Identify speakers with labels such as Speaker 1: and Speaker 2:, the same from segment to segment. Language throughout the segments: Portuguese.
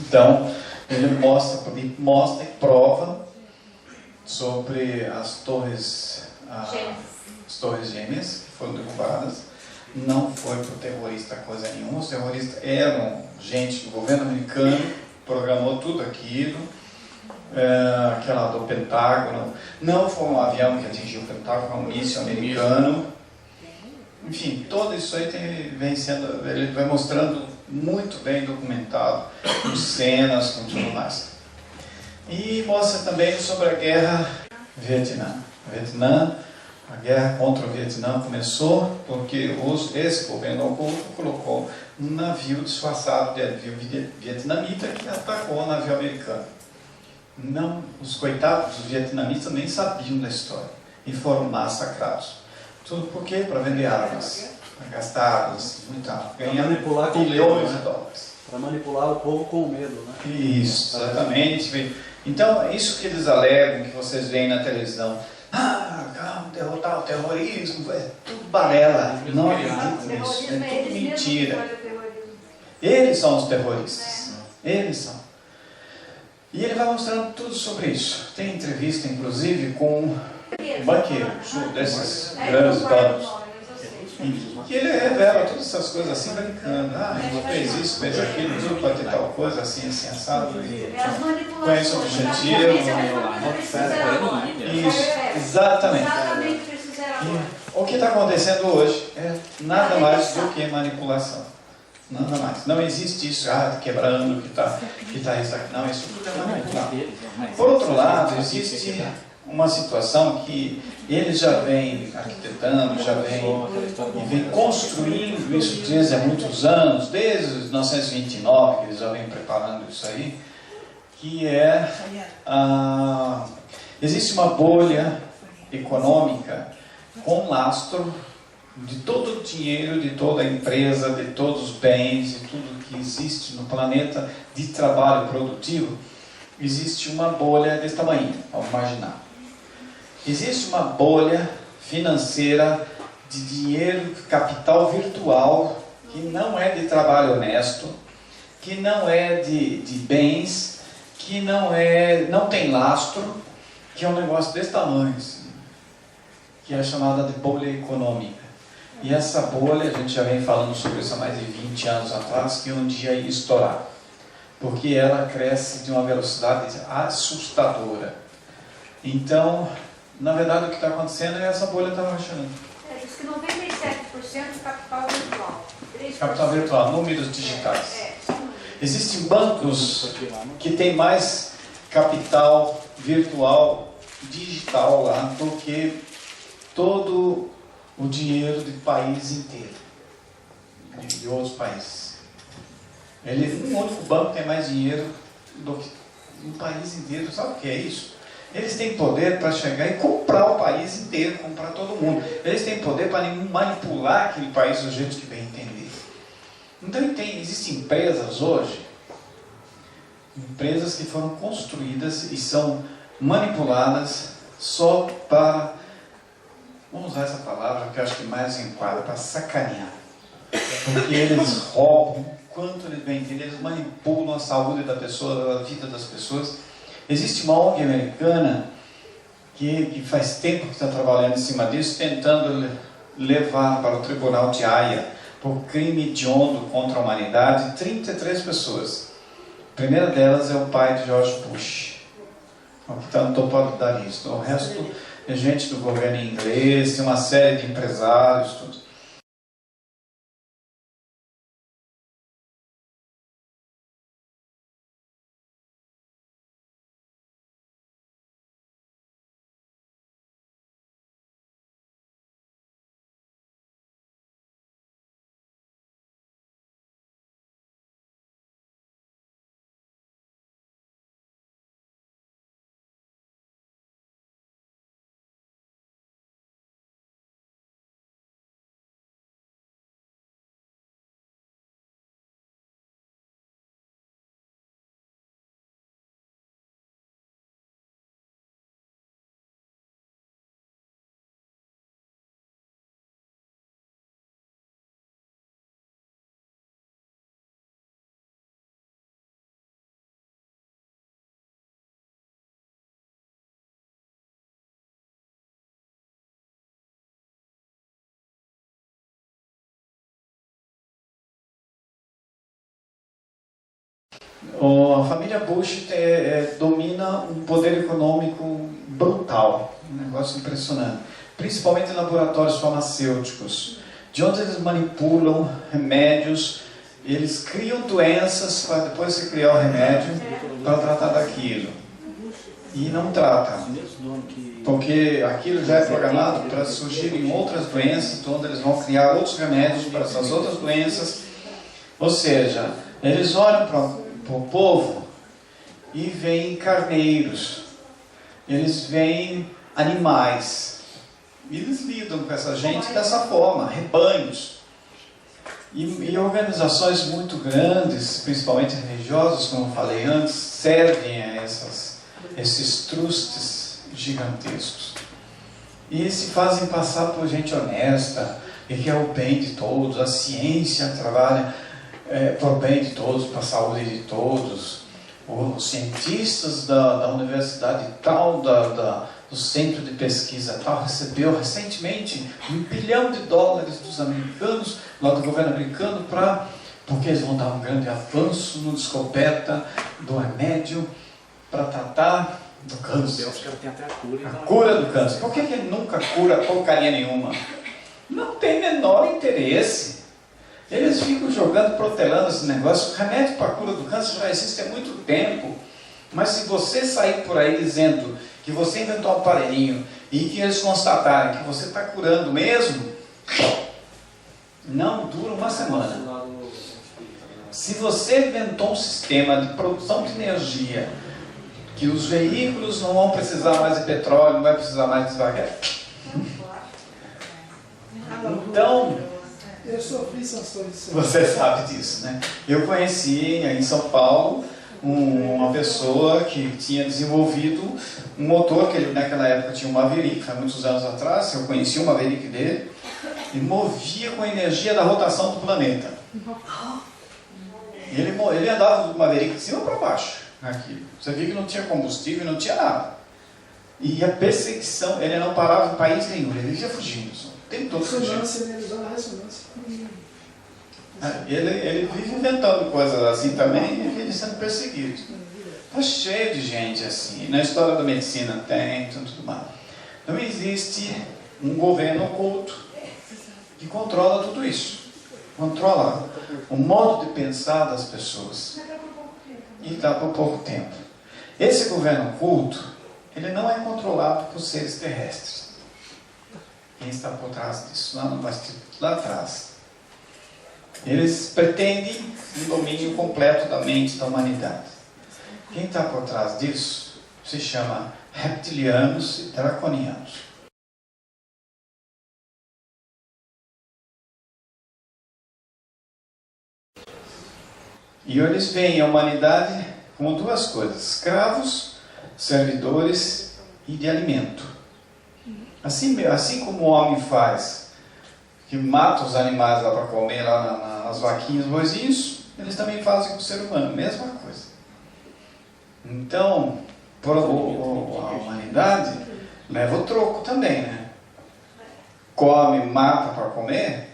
Speaker 1: Então, ele mostra e prova sobre as torres gêmeas que foram derrubadas. Não foi por terrorista coisa nenhuma, os terroristas eram gente do governo americano, programou tudo aquilo, aquela do Pentágono, não foi um avião que atingiu o Pentágono, foi um míssil americano. Enfim, tudo isso aí ele vai mostrando muito bem documentado, com cenas, com tudo mais. E mostra também sobre a guerra Vietnã. A guerra contra o Vietnã começou porque esse governo oculto colocou um navio disfarçado de navio vietnamita que atacou o navio americano. Não, os coitados dos vietnamitas nem sabiam da história e foram massacrados. Tudo por quê? Para vender armas, para gastar armas e tal, ganhar bilhões de dólares.
Speaker 2: Para manipular o povo com medo, né?
Speaker 1: Isso, exatamente. Então, é isso que eles alegam, que vocês veem na televisão. Derrotar o terrorismo, é tudo balela. Não acredito nisso, é tudo mentira. Eles são os terroristas. Eles são. E ele vai mostrando tudo sobre isso. Tem entrevista, inclusive, com um banqueiro, desses grandes donos. E ele revela todas essas coisas assim, brincando. Fez isso, fez aquilo, tudo para ter tal coisa, assim, assado. Conhece o objetivo. Isso, exatamente. E o que está acontecendo hoje é nada mais do que manipulação. Nada mais. Não existe isso, quebrando, que está isso aqui. Não, isso tudo é manipulado. Por outro lado, existe uma situação que eles já vêm arquitetando, já vem construindo isso desde há muitos anos, desde 1929, que eles já vêm preparando isso aí, que é existe uma bolha econômica com lastro de todo o dinheiro, de toda a empresa, de todos os bens, de tudo que existe no planeta de trabalho produtivo. Existe uma bolha desse tamanho, vamos imaginar. Existe uma bolha financeira de dinheiro, capital virtual, que não é de trabalho honesto, que não é de bens, que não tem lastro, que é um negócio desse tamanho, assim, que é chamada de bolha econômica. E essa bolha, a gente já vem falando sobre isso há mais de 20 anos atrás, que um dia ia estourar, porque ela cresce de uma velocidade assustadora. Então, na verdade, o que está acontecendo é essa bolha está rachando.
Speaker 3: Diz que 97% capital virtual. 3%.
Speaker 1: Capital virtual, números digitais. Existem bancos que têm mais capital virtual digital lá do que todo o dinheiro do país inteiro, de outros países. Um único banco tem mais dinheiro do que o país inteiro. Sabe o que é isso? Eles têm poder para chegar e comprar o país inteiro, comprar todo mundo. Eles têm poder para manipular aquele país do jeito que bem entender. Então existem empresas hoje, empresas que foram construídas e são manipuladas só para, vamos usar essa palavra que eu acho que mais enquadra, para sacanear. Porque eles roubam, quanto eles bem entendem, eles manipulam a saúde da pessoa, a vida das pessoas. Existe uma ONG americana que faz tempo que está trabalhando em cima disso, tentando levar para o tribunal de Haia, por crime hediondo contra a humanidade, 33 pessoas. A primeira delas é o pai de George Bush, o que está no topo da lista. O resto é gente do governo inglês, tem uma série de empresários, tudo. A família Bush domina um poder econômico brutal, um negócio impressionante, principalmente em laboratórios farmacêuticos, de onde eles manipulam remédios, eles criam doenças para depois se criar o remédio para tratar daquilo. E não tratam, porque aquilo já é programado para surgirem outras doenças, onde eles vão criar outros remédios para essas outras doenças. Ou seja, eles olham para o povo e veem carneiros, eles veem animais, e eles lidam com essa gente dessa forma, rebanhos. E organizações muito grandes, principalmente religiosas, como eu falei antes, servem a esses trustes gigantescos. E se fazem passar por gente honesta, e que é o bem de todos. A ciência trabalha para o bem de todos, para a saúde de todos. Os cientistas da universidade tal, do centro de pesquisa tal, recebeu recentemente $1 bilhão dos americanos, lá do governo americano, porque eles vão dar um grande avanço na descoberta do remédio para tratar do câncer.
Speaker 2: Tem até a cura.
Speaker 1: A cura do câncer. Por que ele nunca cura porcaria nenhuma? Não tem menor interesse. Eles ficam jogando, protelando esse negócio. O remédio para a cura do câncer já existe há muito tempo. Mas se você sair por aí dizendo que você inventou um aparelhinho e que eles constatarem que você está curando mesmo, não dura uma semana. Se você inventou um sistema de produção de energia, que os veículos não vão precisar mais de petróleo, não vai precisar mais de devagar. Então,
Speaker 4: eu sofri sanções.
Speaker 1: Você sabe disso, né? Eu conheci em São Paulo uma pessoa que tinha desenvolvido um motor, que ele naquela época tinha um Maverick, há muitos anos atrás, eu conheci o Maverick dele, e movia com a energia da rotação do planeta. E ele andava do Maverick de cima para baixo. Aquilo. Você viu que não tinha combustível, não tinha nada. E a perseguição, ele não parava em país nenhum, ele vivia fugindo. O tempo todo fugindo. Ele vive inventando coisas assim também e vive sendo perseguido. Está cheio de gente assim. Na história da medicina tem tudo mais. Não existe um governo oculto que controla tudo isso. Controla o modo de pensar das pessoas. E dá por pouco tempo. Esse governo oculto, ele não é controlado por seres terrestres. Quem está por trás disso? Lá atrás. Eles pretendem um domínio completo da mente da humanidade. Quem está por trás disso se chama reptilianos e draconianos. E eles veem a humanidade como duas coisas: escravos, servidores e de alimento. Assim como o homem faz, que mata os animais lá para comer, lá nas vaquinhas, boizinhos, eles também fazem com o ser humano, mesma coisa. Então, a humanidade leva o troco também, né? Come, mata para comer,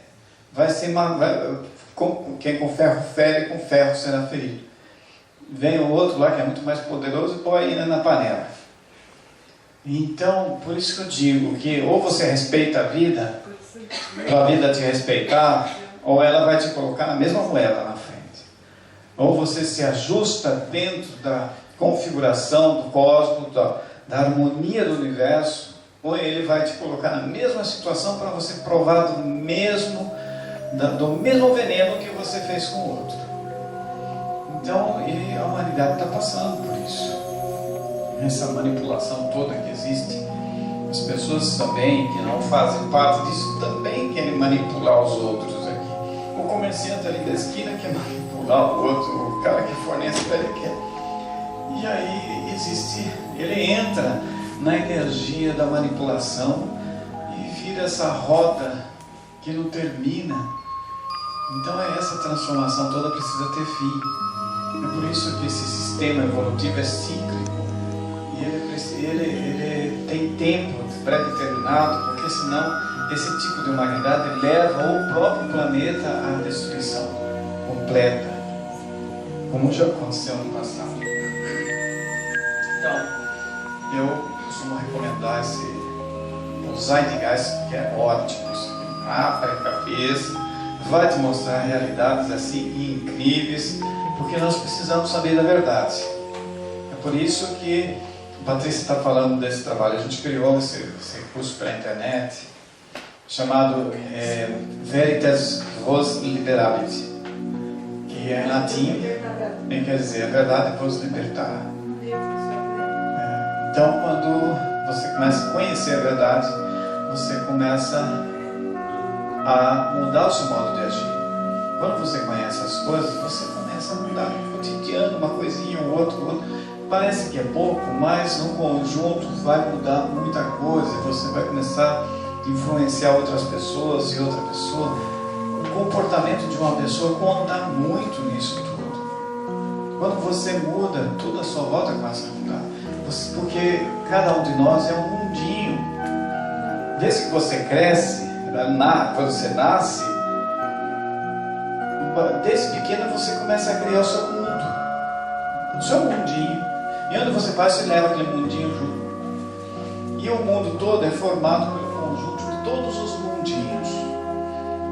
Speaker 1: quem com ferro fere, com ferro será ferido. Vem o outro lá que é muito mais poderoso e põe ainda na panela. Então, por isso que eu digo que ou você respeita a vida, para a vida te respeitar, ou ela vai te colocar na mesma moeda na frente. Ou você se ajusta dentro da configuração do cosmos, da harmonia do universo, ou ele vai te colocar na mesma situação para você provar do mesmo veneno que você fez com o outro. Então, a humanidade está passando por isso. Essa manipulação toda que existe. As pessoas também, que não fazem parte disso, também querem manipular os outros aqui. O comerciante ali da esquina quer manipular o outro, o cara que fornece para ele quer. E aí ele entra na energia da manipulação e vira essa roda que não termina. Então essa transformação toda precisa ter fim. É por isso que esse sistema evolutivo é cíclico. E ele tem tempo pré-determinado, porque senão esse tipo de humanidade leva o próprio planeta à destruição completa. como já aconteceu no passado. Então, eu costumo recomendar o Zeitgeist, que é ótimo, isso aqui abre a cabeça, vai te mostrar realidades assim incríveis, porque nós precisamos saber da verdade. É por isso que a Patrícia está falando desse trabalho. A gente criou esse recurso pela internet, chamado Veritas Vos Liberabit, que é em latim, e quer dizer, a verdade vos libertar. Então, quando você começa a conhecer a verdade, você começa a mudar o seu modo de agir. Quando você conhece as coisas, você começa a mudar no cotidiano, uma coisinha, um outro. Parece que é pouco, mas no conjunto vai mudar muita coisa. Você vai começar a influenciar outras pessoas e outra pessoa. O comportamento de uma pessoa conta muito nisso tudo. Quando você muda, tudo à sua volta começa a mudar. Porque cada um de nós é um mundinho. Desde que você cresce, quando você nasce, desde pequeno você começa a criar o seu mundo, o seu mundinho. E onde você vai, você leva aquele mundinho junto. E o mundo todo é formado pelo conjunto de todos os mundinhos.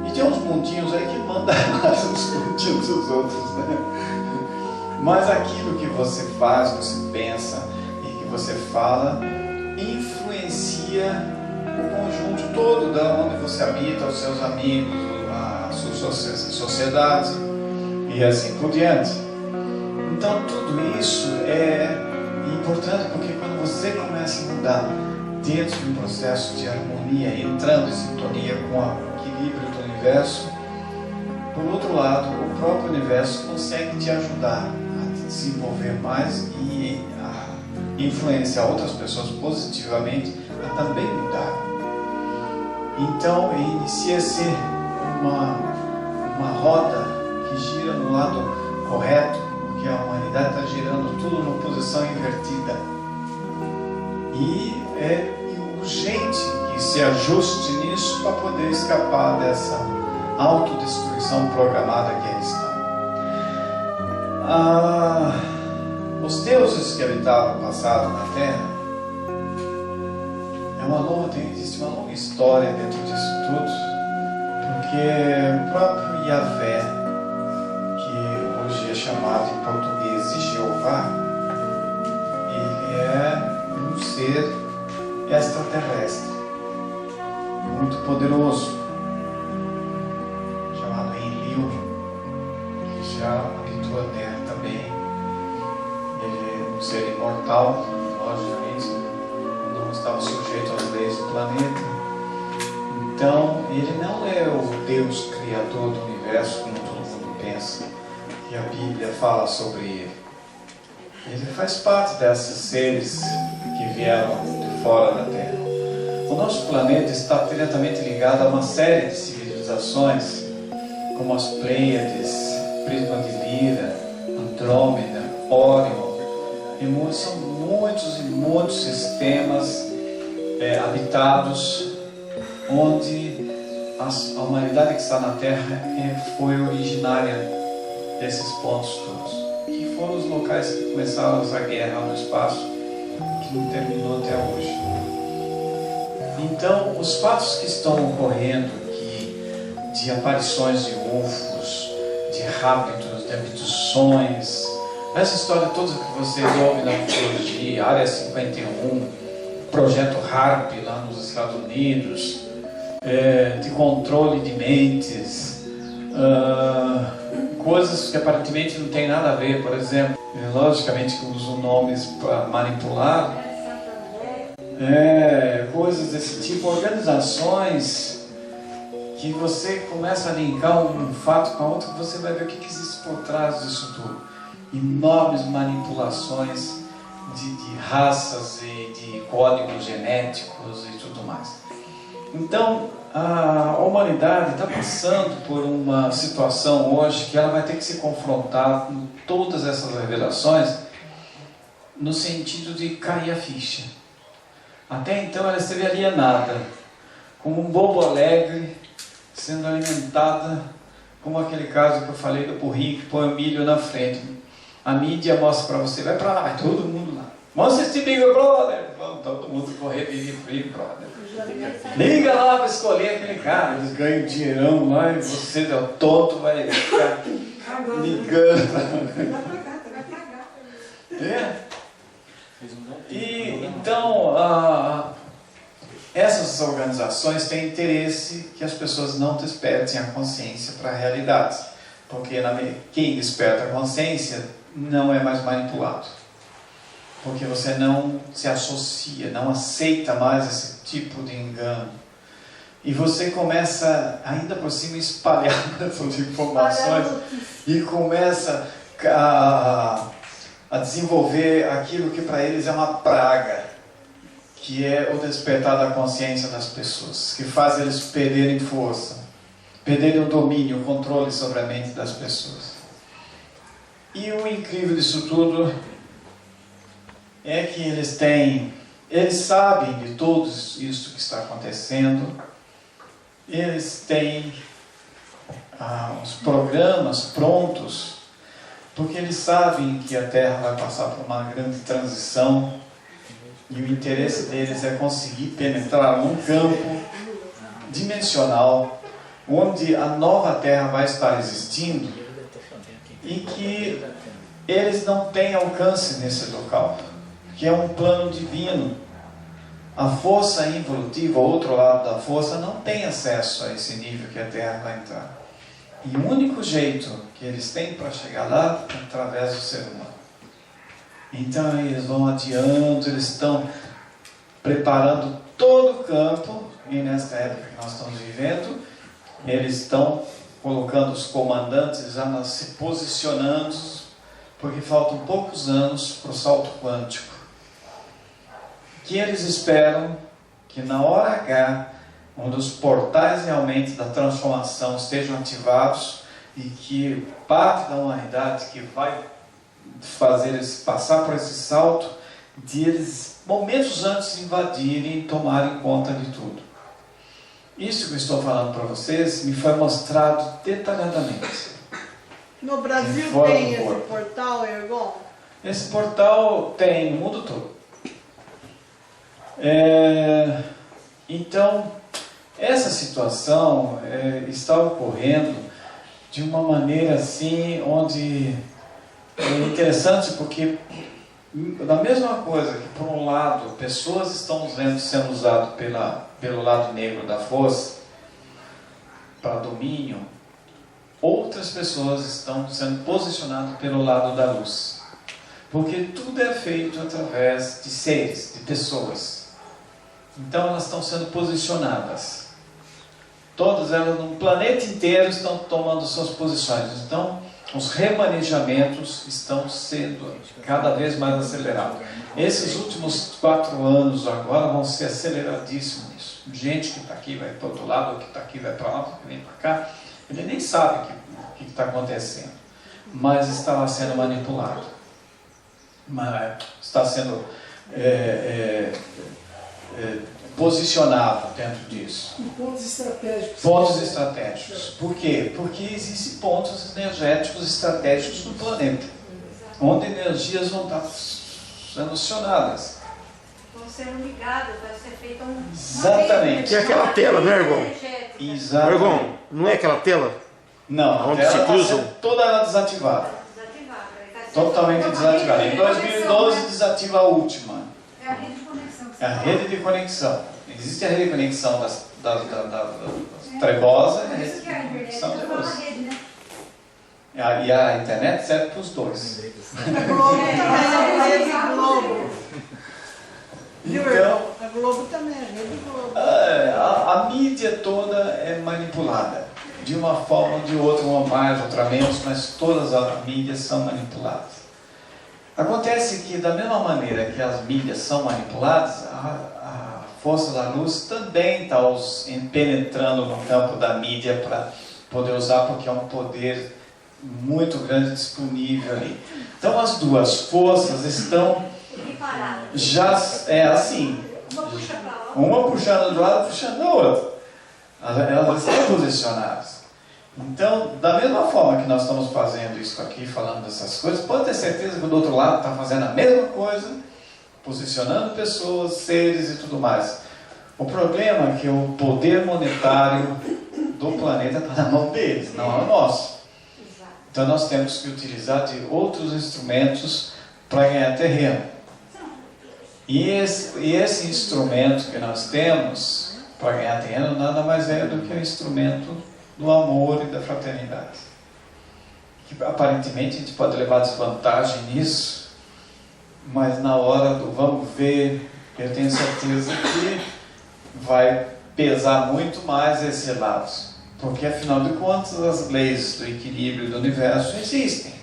Speaker 1: E tem uns mundinhos aí que mandam mais uns mundinhos dos outros, né? Mas aquilo que você faz, você pensa e que você fala, influencia o conjunto todo da onde você habita, os seus amigos, a sua sociedade e assim por diante. Então tudo isso é importante, porque quando você começa a mudar dentro de um processo de harmonia, entrando em sintonia com o equilíbrio do universo, por outro lado, o próprio universo consegue te ajudar a desenvolver mais e a influenciar outras pessoas positivamente a também mudar. Então inicia-se uma roda que gira no lado correto, porque a humanidade está girando tudo numa posição invertida. E é urgente que se ajuste nisso para poder escapar dessa autodestruição programada que eles estão. Os deuses que habitavam no passado na Terra, existe uma longa história dentro disso tudo, porque o próprio Yahvé, que hoje é chamado em português de Jeová, ele é um ser extraterrestre, muito poderoso, chamado Enlil, que já habitou a Terra também. Ele é um ser imortal, logicamente, não estava sujeito às leis do planeta. Então, ele não é o Deus criador do universo, como todo mundo pensa, que a Bíblia fala sobre ele. Ele faz parte desses seres que vieram de fora da Terra. O nosso planeta está diretamente ligado a uma série de civilizações, como as Pleiades, Prisma de Lira, Andrômeda, Órion. São muitos e muitos sistemas habitados, onde a humanidade que está na Terra foi originária desses pontos todos, que foram os locais que começaram essa guerra no espaço, que não terminou até hoje. Então, os fatos que estão ocorrendo aqui, de aparições de UFOs, de raptos, de abduções, essa história toda que vocês ouvem na ufologia, Área 51, Projeto HARP lá nos Estados Unidos, de controle de mentes, coisas que aparentemente não tem nada a ver, por exemplo, logicamente que usam nomes para manipular, coisas desse tipo, organizações que você começa a linkar um fato com a outra, você vai ver o que existe por trás disso tudo. Enormes manipulações de raças e de códigos genéticos e tudo mais. Então, a humanidade está passando por uma situação hoje que ela vai ter que se confrontar com todas essas revelações no sentido de cair a ficha. Até então ela esteve alienada, como um bobo alegre, sendo alimentada, como aquele caso que eu falei do burrinho que põe o milho na frente. A mídia mostra para você, vai para lá, vai todo mundo lá. Vamos assistir Big Brother. Vamos todo mundo correr Big Brother. Liga lá para escolher aquele cara. Eles ganham dinheirão lá e você, o tonto, vai ficar ligando.
Speaker 3: Vai pagar.
Speaker 1: É? E então, essas organizações têm interesse que as pessoas não despertem a consciência para a realidade. Porque quem desperta a consciência não é mais manipulado. Porque você não se associa, não aceita mais esse tipo de engano. E você começa, ainda por cima, a espalhar essas informações e começa a desenvolver aquilo que para eles é uma praga, que é o despertar da consciência das pessoas, que faz eles perderem força, perderem o domínio, o controle sobre a mente das pessoas. E o incrível disso tudo é que eles sabem de tudo isso que está acontecendo, eles têm os programas prontos, porque eles sabem que a Terra vai passar por uma grande transição e o interesse deles é conseguir penetrar num campo dimensional onde a nova Terra vai estar existindo e que eles não têm alcance nesse local, que é um plano divino. A força evolutiva, o outro lado da força, não tem acesso a esse nível que a Terra vai entrar. E o único jeito que eles têm para chegar lá é através do ser humano. Então eles vão adiando, eles estão preparando todo o campo, e nesta época que nós estamos vivendo, eles estão colocando os comandantes já se posicionando, porque faltam poucos anos para o salto quântico. Que eles esperam que na hora H, onde os portais realmente da transformação estejam ativados e que parte da humanidade que vai fazer eles passar por esse salto, de eles momentos antes invadirem e tomarem conta de tudo. Isso que eu estou falando para vocês me foi mostrado detalhadamente.
Speaker 5: No Brasil tem esse portal, Ergon?
Speaker 1: Esse portal tem no mundo todo. Então, essa situação está ocorrendo de uma maneira assim, onde é interessante porque, da mesma coisa que por um lado, pessoas estão sendo usadas pelo lado negro da força, para domínio, outras pessoas estão sendo posicionadas pelo lado da luz. Porque tudo é feito através de seres, de pessoas. Então elas estão sendo posicionadas. Todas elas no planeta inteiro estão tomando suas posições. Então os remanejamentos estão sendo cada vez mais acelerados. Esses últimos 4 anos agora vão ser aceleradíssimos nisso. Gente que está aqui vai para o outro lado, ou que está aqui vai para lá, que vem para cá. Ele nem sabe o que está acontecendo. Mas está sendo manipulado. Mas está sendo posicionado dentro disso.
Speaker 4: Pontos estratégicos.
Speaker 1: Pontos estratégicos. Por quê? Porque existem pontos energéticos estratégicos no planeta, onde energias vão estar sendo acionadas.
Speaker 3: Vão ser ligados, vai ser feito um...
Speaker 1: Exatamente.
Speaker 6: Que é aquela tela, né, Ergon?
Speaker 1: Exatamente.
Speaker 6: Ergon, não é aquela tela?
Speaker 1: Não, a
Speaker 6: Onde
Speaker 1: tela
Speaker 6: se
Speaker 1: está
Speaker 6: cruzam?
Speaker 1: sendo toda ela desativada. Totalmente desativada. Em 2012 desativa a última.
Speaker 3: É a rede de conexão.
Speaker 1: É a rede de conexão. Existe a rede de conexão das trebosas e a rede de conexão de luz. E a internet serve para os dois.
Speaker 5: A Globo também é rede Globo.
Speaker 1: Então,
Speaker 5: A Globo também é rede Globo.
Speaker 1: a mídia toda é manipulada. De uma forma ou de outra, uma mais, outra menos, mas todas as mídias são manipuladas. Acontece que, da mesma maneira que as mídias são manipuladas, a força da luz também está penetrando no campo da mídia para poder usar, porque é um poder muito grande disponível ali. Então, as duas forças estão já assim, uma puxando do lado, puxando da outra. Elas estão posicionadas. Então, da mesma forma que nós estamos fazendo isso aqui, falando dessas coisas, pode ter certeza que o do outro lado está fazendo a mesma coisa, posicionando pessoas, seres e tudo mais. O problema é que o poder monetário do planeta está na mão deles, não é o nosso. Então nós temos que utilizar de outros instrumentos para ganhar terreno. E esse instrumento que nós temos para ganhar terreno nada mais é do que o instrumento do amor e da fraternidade. Que aparentemente a gente pode levar desvantagem nisso, mas na hora do vamos ver, eu tenho certeza que vai pesar muito mais esse lado. Porque afinal de contas as leis do equilíbrio do universo existem.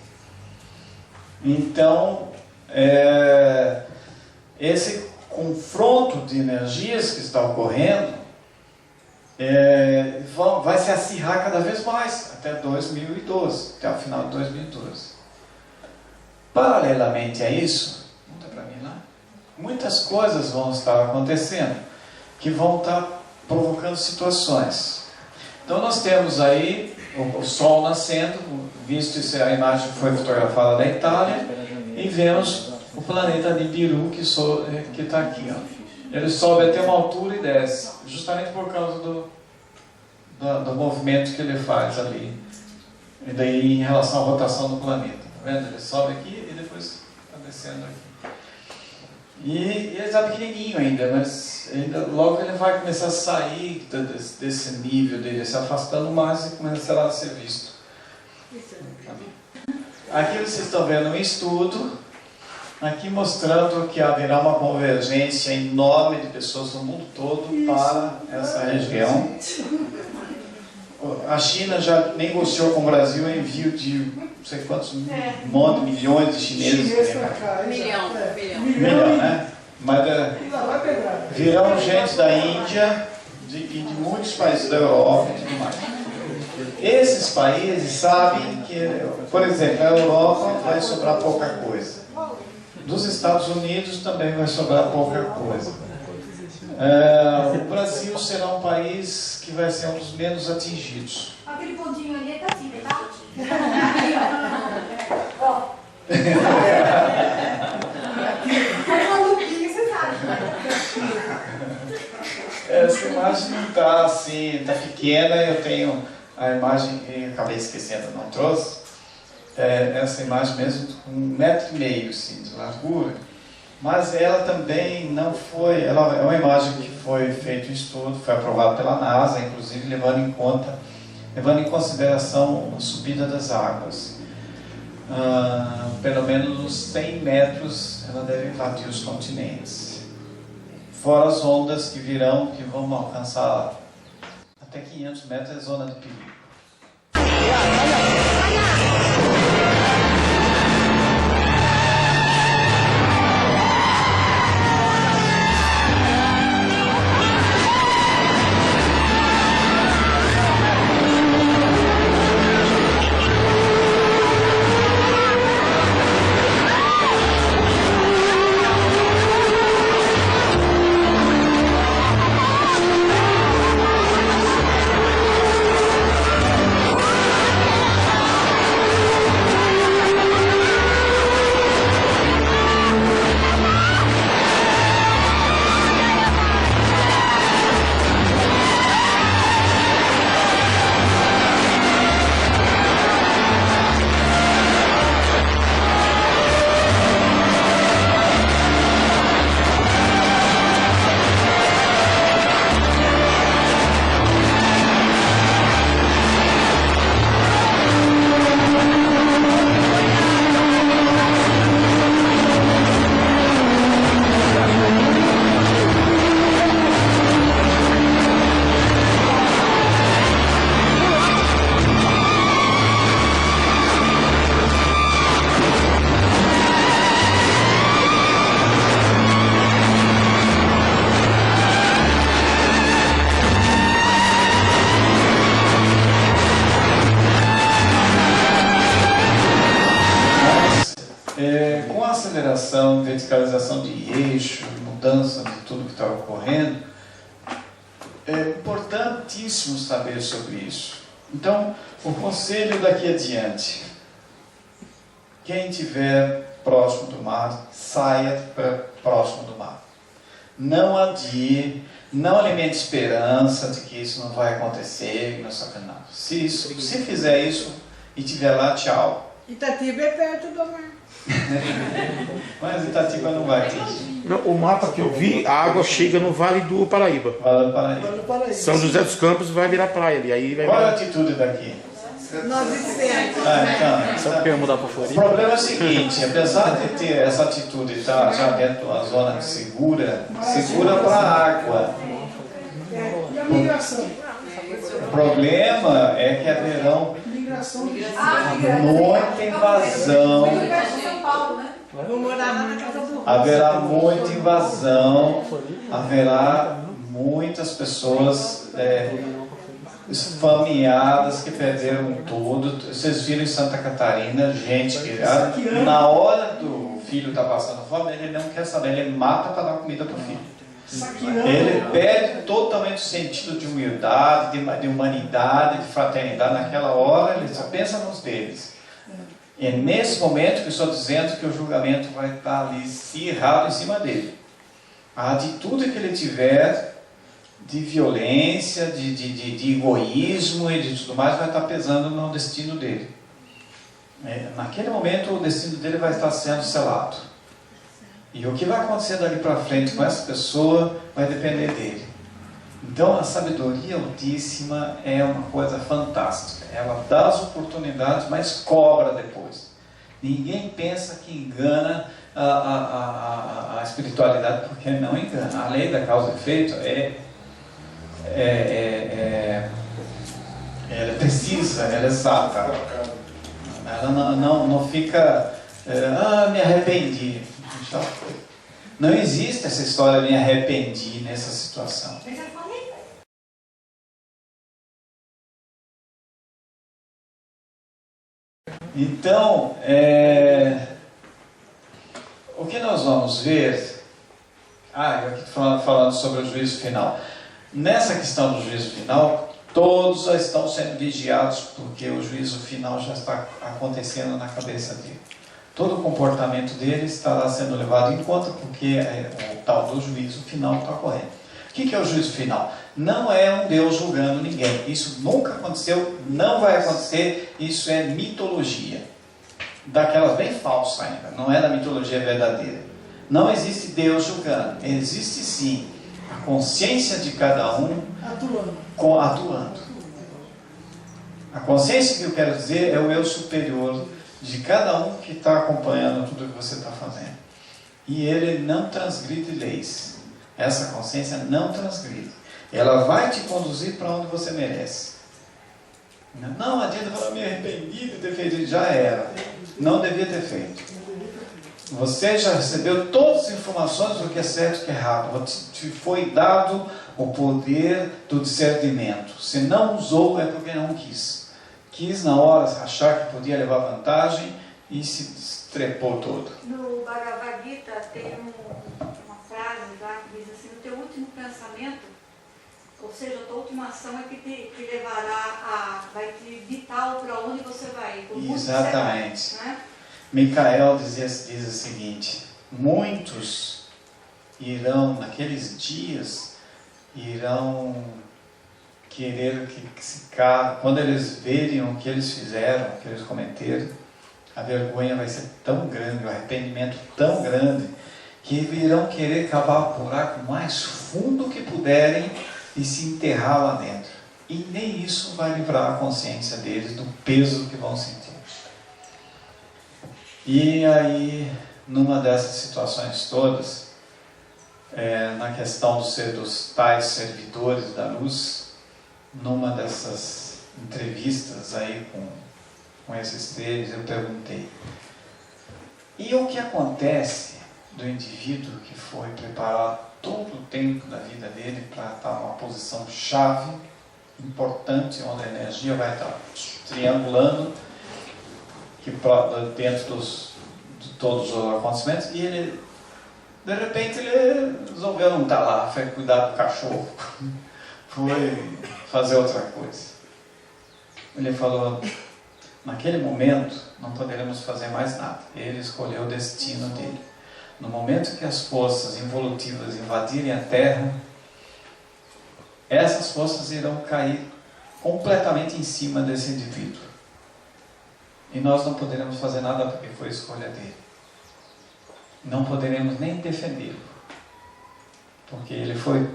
Speaker 1: Então, esse confronto de energias que está ocorrendo vai se acirrar cada vez mais até 2012, até o final de 2012. Paralelamente a isso, conta para mim lá, muitas coisas vão estar acontecendo que vão estar provocando situações. Então nós temos aí o Sol nascendo, visto isso, a imagem foi fotografada da Itália, e vemos o planeta Nibiru que está aqui. Ó. Ele sobe até uma altura e desce, justamente por causa do movimento que ele faz ali. E daí em relação à rotação do planeta. Tá vendo? Ele sobe aqui e depois está descendo aqui. E ele está pequenininho ainda, mas logo ele vai começar a sair desse nível dele, se afastando mais e começará a ser visto. Aqui vocês estão vendo um estudo, aqui mostrando que haverá uma convergência enorme de pessoas no mundo todo para essa região. A China já negociou com o Brasil o envio de não sei quantos milhões de chineses. Milhão, né? Mas virão gente da Índia e de muitos países da Europa e tudo mais. Esses países sabem que, por exemplo, a Europa vai sobrar pouca coisa. Dos Estados Unidos também vai sobrar pouca coisa. O Brasil será um país que vai ser um dos menos atingidos.
Speaker 3: Aquele pontinho ali é Cassina, tá? É maluquinho, você sabe.
Speaker 1: Essa imagem não está assim, está pequena. Eu tenho a imagem, eu acabei esquecendo, não trouxe. Essa imagem mesmo com 1,5 metro assim, de largura. Mas ela também não foi, ela é uma imagem que foi feito um estudo, foi aprovado pela NASA, inclusive levando em consideração a subida das águas. Pelo menos uns 100 metros ela deve invadir os continentes. Fora as ondas que virão, que vão alcançar até 500 metros, é zona de perigo. Com a aceleração, verticalização de eixo, mudança de tudo que está ocorrendo, é importantíssimo saber sobre isso. Então, o conselho daqui adiante: quem estiver próximo do mar, saia para próximo do mar. Não adie, não alimente esperança de que isso não vai acontecer, não sei o que. Se fizer isso e estiver lá, tchau.
Speaker 5: Itatiba é perto do mar.
Speaker 1: Mas Itatiba não vai ter.
Speaker 6: O mapa que eu vi, a água chega no Vale do Paraíba.
Speaker 1: Vale do Paraíba.
Speaker 4: Vale do Paraíba.
Speaker 6: São José dos Campos vai virar praia ali. Aí vai
Speaker 1: Qual é a
Speaker 6: virar...
Speaker 1: atitude daqui?
Speaker 5: 900.
Speaker 2: Só que eu ia mudar para
Speaker 1: O
Speaker 2: Floripa.
Speaker 1: problema é o seguinte: apesar de ter essa atitude de estar já dentro de uma zona segura para a água,
Speaker 4: E a migração?
Speaker 1: o problema é que haverão
Speaker 4: Migração de
Speaker 1: muita invasão,
Speaker 3: São Paulo, né?
Speaker 5: Vou morar lá na casa do
Speaker 1: haverá muita invasão, haverá muitas pessoas esfameadas que perderam tudo. Vocês viram em Santa Catarina, gente que na hora do filho estar passando fome, ele não quer saber, ele mata para dar comida para o filho. Ele perde totalmente o sentido de humildade, de humanidade, de fraternidade. Naquela hora ele só pensa nos deles. É nesse momento que eu estou dizendo que o julgamento vai estar ali acirrado em cima dele. A atitude que ele tiver de violência, de egoísmo e de tudo mais vai estar pesando no destino dele. Naquele momento o destino dele vai estar sendo selado. E o que vai acontecer dali para frente com essa pessoa vai depender dele. Então a sabedoria altíssima é uma coisa fantástica. Ela dá as oportunidades, mas cobra depois. Ninguém pensa que engana a espiritualidade, porque não engana. A lei da causa e efeito ela é precisa, ela é exata. Ela não fica, me arrependi. Já foi. Não existe essa história de me arrependi nessa situação.
Speaker 3: Eu já falei.
Speaker 1: Então, o que nós vamos ver, eu aqui falando sobre o juízo final. Nessa questão do juízo final, todos já estão sendo vigiados, porque o juízo final já está acontecendo na cabeça dele. Todo o comportamento dele estará sendo levado em conta, porque o tal do juízo final está ocorrendo. O que é o juízo final? Não é um Deus julgando ninguém. Isso nunca aconteceu, não vai acontecer. Isso é mitologia. Daquelas bem falsas ainda. Não é da mitologia verdadeira. Não existe Deus julgando. Existe sim a consciência de cada um atuando. A consciência que eu quero dizer é o eu superior de cada um que está acompanhando tudo que você está fazendo. E ele não transgride leis. Essa consciência não transgride. Ela vai te conduzir para onde você merece. Não adianta falar, me arrependi de ter feito isso. Já era. Não devia ter feito. Você já recebeu todas as informações do que é certo e o que é errado. Te foi dado o poder do discernimento. Se não usou, é porque não quis. Quis na hora achar que podia levar vantagem e se estrepou todo.
Speaker 3: No Bhagavad Gita tem uma frase lá que diz assim: o teu último pensamento, ou seja, a tua última ação é que te levará vai te ditar para onde você vai.
Speaker 1: Exatamente.
Speaker 3: Você vai, né?
Speaker 1: Micael diz o seguinte: muitos irão, naqueles dias, querer que se calem. Quando eles verem o que eles fizeram, o que eles cometeram, a vergonha vai ser tão grande, o arrependimento tão grande, que irão querer cavar o buraco mais fundo que puderem e se enterrar lá dentro. E nem isso vai livrar a consciência deles do peso que vão sentir. E aí, numa dessas situações todas, na questão dos tais servidores da luz, numa dessas entrevistas aí com esses três, eu perguntei: e o que acontece do indivíduo que foi preparado todo o tempo da vida dele para estar numa posição chave, importante, onde a energia vai estar triangulando dentro de todos os acontecimentos, e ele, de repente, ele resolveu não estar lá, foi cuidar do cachorro, foi fazer outra coisa. Ele falou, naquele momento não poderemos fazer mais nada. Ele escolheu o destino dele. No momento que as forças involutivas invadirem a Terra, essas forças irão cair completamente em cima desse indivíduo. E nós não poderemos fazer nada porque foi a escolha dele. Não poderemos nem defendê-lo. Porque ele foi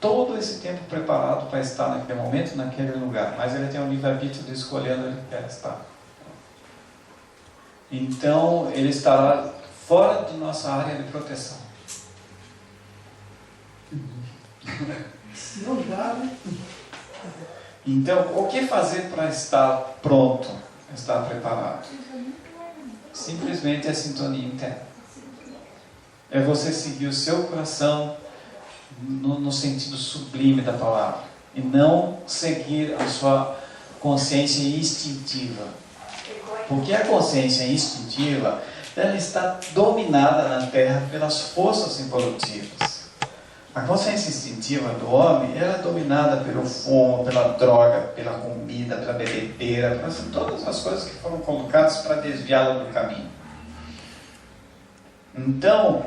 Speaker 1: todo esse tempo preparado para estar naquele momento, naquele lugar. Mas ele tem o livre-arbítrio de escolher onde ele quer estar. Então, ele estará fora de nossa área de proteção.
Speaker 4: Não dá, né?
Speaker 1: Então, o que fazer para estar pronto, estar preparado? Simplesmente a sintonia interna. É você seguir o seu coração no sentido sublime da palavra. E não seguir a sua consciência instintiva. Porque a consciência instintiva, ela está dominada na Terra pelas forças involutivas. A consciência instintiva do homem, ela é dominada pelo fumo, pela droga, pela comida, pela bebedeira, pelas todas as coisas que foram colocadas para desviá-la do caminho. Então,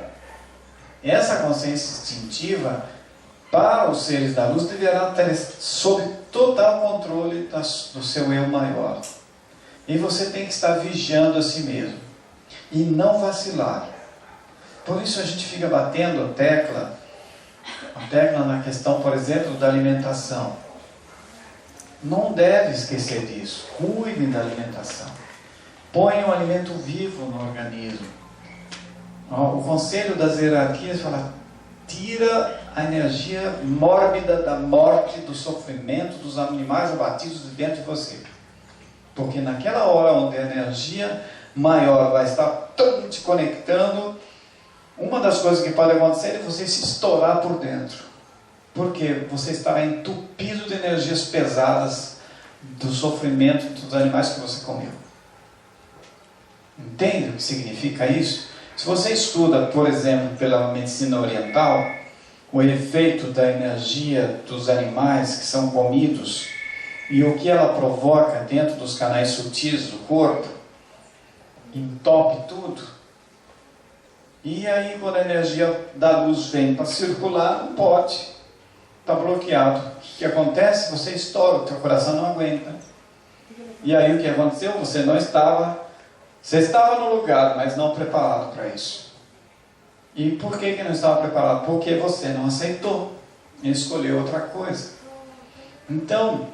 Speaker 1: essa consciência instintiva, para os seres da luz, deverá estar sob total controle do seu eu maior. E você tem que estar vigiando a si mesmo. E não vacilar. Por isso a gente fica batendo a tecla na questão, por exemplo, da alimentação. Não deve esquecer disso. Cuide da alimentação. Põe um alimento vivo no organismo. O conselho das hierarquias fala: tira a energia mórbida da morte, do sofrimento dos animais abatidos de dentro de você. Porque naquela hora onde a energia maior vai estar te conectando, uma das coisas que pode acontecer é você se estourar por dentro. Porque você estará entupido de energias pesadas do sofrimento dos animais que você comeu. Entende o que significa isso? Se você estuda, por exemplo, pela medicina oriental, o efeito da energia dos animais que são comidos e o que ela provoca dentro dos canais sutis do corpo, entope tudo. E aí, quando a energia da luz vem para circular, não pode. Está bloqueado. O que acontece? Você estoura, o teu coração não aguenta. E aí o que aconteceu? Você estava no lugar, mas não preparado para isso. E por que não estava preparado? Porque você não aceitou e escolheu outra coisa. Então,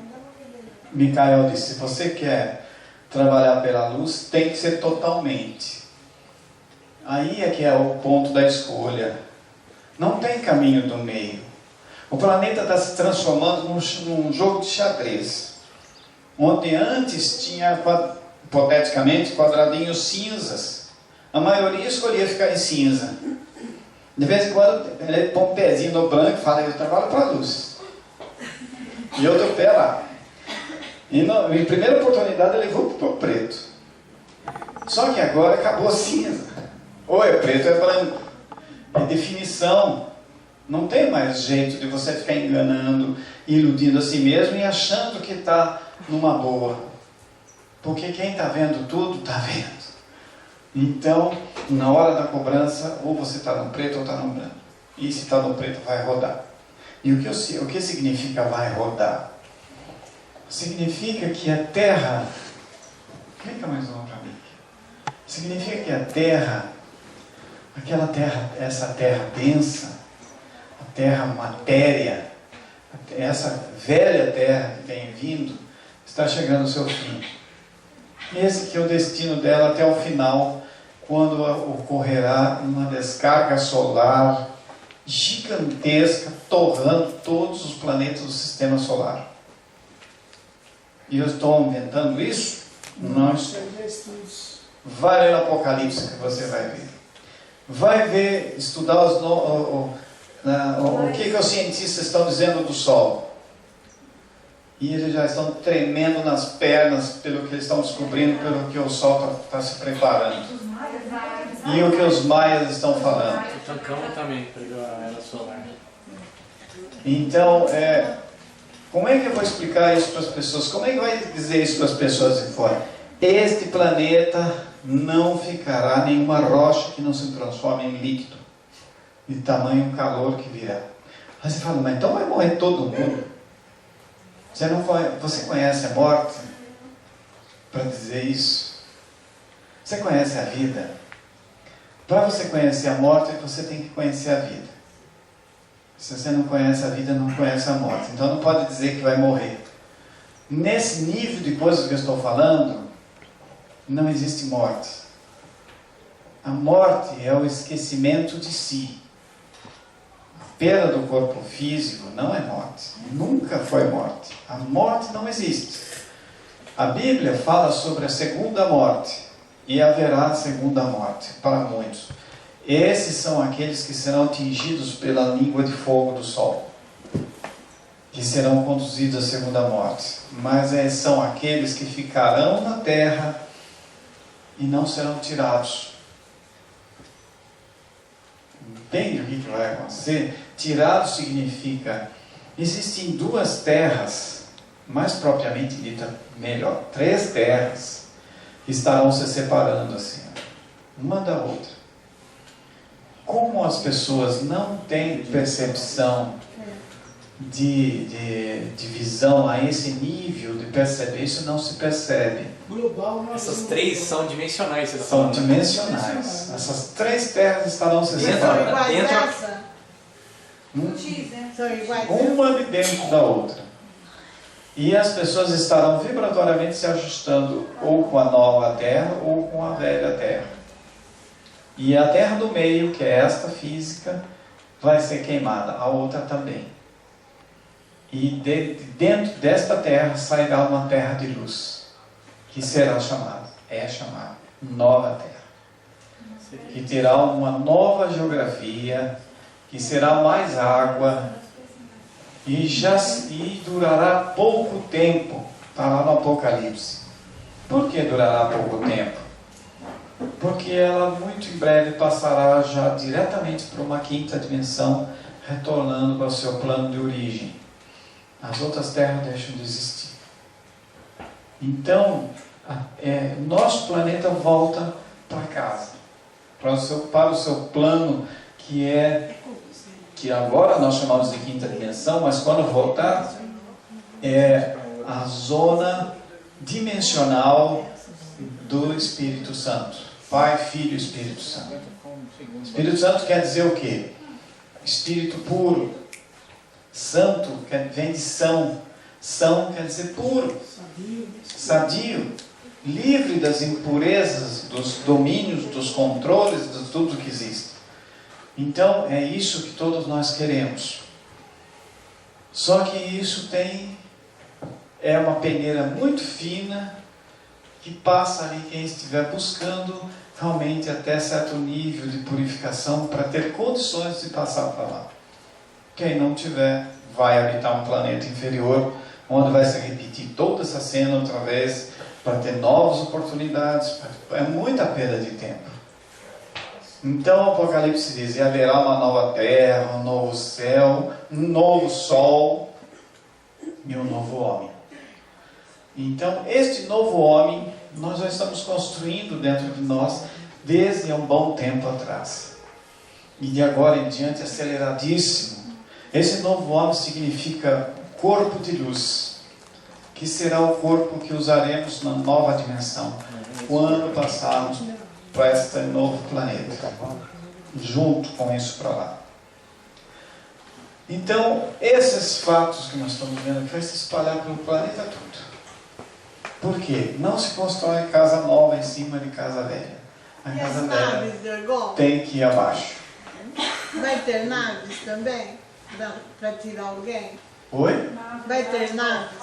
Speaker 1: Micael disse, se você quer trabalhar pela luz, tem que ser totalmente. Aí é que é o ponto da escolha. Não tem caminho do meio. O planeta está se transformando num jogo de xadrez. Onde antes tinha, hipoteticamente, quadradinhos cinzas. A maioria escolhia ficar em cinza. De vez em quando ele põe um pezinho no branco e fala, eu trabalho para a luz. E outro pé lá. E em primeira oportunidade ele levou para o preto. Só que agora acabou a cinza. Ou é preto ou é branco. É definição. Não tem mais jeito de você ficar enganando, iludindo a si mesmo e achando que está numa boa. Porque quem está vendo tudo, está vendo. Então, na hora da cobrança, ou você está no preto ou está no branco. E se está no preto, vai rodar. E o que significa vai rodar? Significa que a Terra... Clica mais uma para mim. Significa que a Terra, essa Terra densa, a Terra matéria, essa velha Terra que tem vindo, está chegando ao seu fim. Esse que é o destino dela até o final, quando ocorrerá uma descarga solar gigantesca, torrando todos os planetas do sistema solar. E eu estou inventando isso? Não estou. Vai ler no Apocalipse que você vai ver. Vai ver, estudar o que os cientistas estão dizendo do Sol. E eles já estão tremendo nas pernas pelo que eles estão descobrindo, pelo que o Sol está se preparando. E o que os maias estão falando.
Speaker 2: O Tancão também pegou a era solar.
Speaker 1: Então, Como é que eu vou explicar isso para as pessoas? Como é que vai dizer isso para as pessoas de fora? Este planeta não ficará nenhuma rocha que não se transforme em líquido, de tamanho calor que virá. Aí você fala, mas então vai morrer todo mundo? Você conhece a morte para dizer isso? Você conhece a vida? Para você conhecer a morte, você tem que conhecer a vida. Se você não conhece a vida, não conhece a morte. Então não pode dizer que vai morrer. Nesse nível de coisas que eu estou falando, não existe morte. A morte é o esquecimento de si. A perda do corpo físico não é morte. Nunca foi morte. A morte não existe. A Bíblia fala sobre a segunda morte. E haverá segunda morte para muitos. Esses são aqueles que serão atingidos pela língua de fogo do sol, que serão conduzidos à segunda morte. Mas são aqueles que ficarão na terra e não serão tirados. Entende o que vai acontecer? Tirado significa, existem duas terras, mais propriamente dita, melhor, 3 terras, que estarão se separando assim, uma da outra. Como as pessoas não têm percepção de visão a esse nível de perceber, isso não se percebe.
Speaker 2: Essas 3 são dimensionais.
Speaker 1: São dimensionais. Essas 3 terras estarão se
Speaker 5: São
Speaker 1: separando.
Speaker 5: iguais dessa? São iguais
Speaker 1: Uma de dentro da outra. E as pessoas estarão vibratoriamente se ajustando ou com a nova terra ou com a velha terra. E a terra do meio, que é esta física, vai ser queimada, a outra também. E dentro desta terra sairá uma terra de luz, que será chamada nova terra. Que terá uma nova geografia, que será mais água, e durará pouco tempo. Está lá no Apocalipse. Por que durará pouco tempo? Porque ela muito em breve passará já diretamente para uma 5ª dimensão, retornando para o seu plano de origem. As outras terras deixam de existir. Então, nosso planeta volta para casa, para o seu plano, que agora nós chamamos de 5ª dimensão, mas quando voltar, é a zona dimensional do Espírito Santo. Pai, Filho e Espírito Santo. Espírito Santo quer dizer o quê? Espírito puro. Santo vem de são. São quer dizer puro. Sadio. Livre das impurezas, dos domínios, dos controles, de tudo que existe. Então é isso que todos nós queremos. Só que isso é uma peneira muito fina, que passa ali quem estiver buscando realmente até certo nível de purificação para ter condições de passar para lá. Quem não tiver, vai habitar um planeta inferior, onde vai se repetir toda essa cena outra vez, para ter novas oportunidades. É muita perda de tempo. Então o Apocalipse diz, e haverá uma nova terra, um novo céu, um novo sol e um novo homem. Então este novo homem nós já estamos construindo dentro de nós desde há um bom tempo atrás. E de agora em diante aceleradíssimo. Esse novo homem significa corpo de luz, que será o corpo que usaremos na nova dimensão, quando passarmos para este novo planeta, junto com isso para lá. Então, esses fatos que nós estamos vendo aqui vai se espalhar pelo planeta todo. Por quê? Não se constrói casa nova em cima de casa velha. A
Speaker 5: E
Speaker 1: casa
Speaker 5: as
Speaker 1: velha
Speaker 5: naves, Dergon?
Speaker 1: tem que ir abaixo.
Speaker 5: Vai ter naves também? Para tirar alguém?
Speaker 1: Oi?
Speaker 5: Vai ter naves?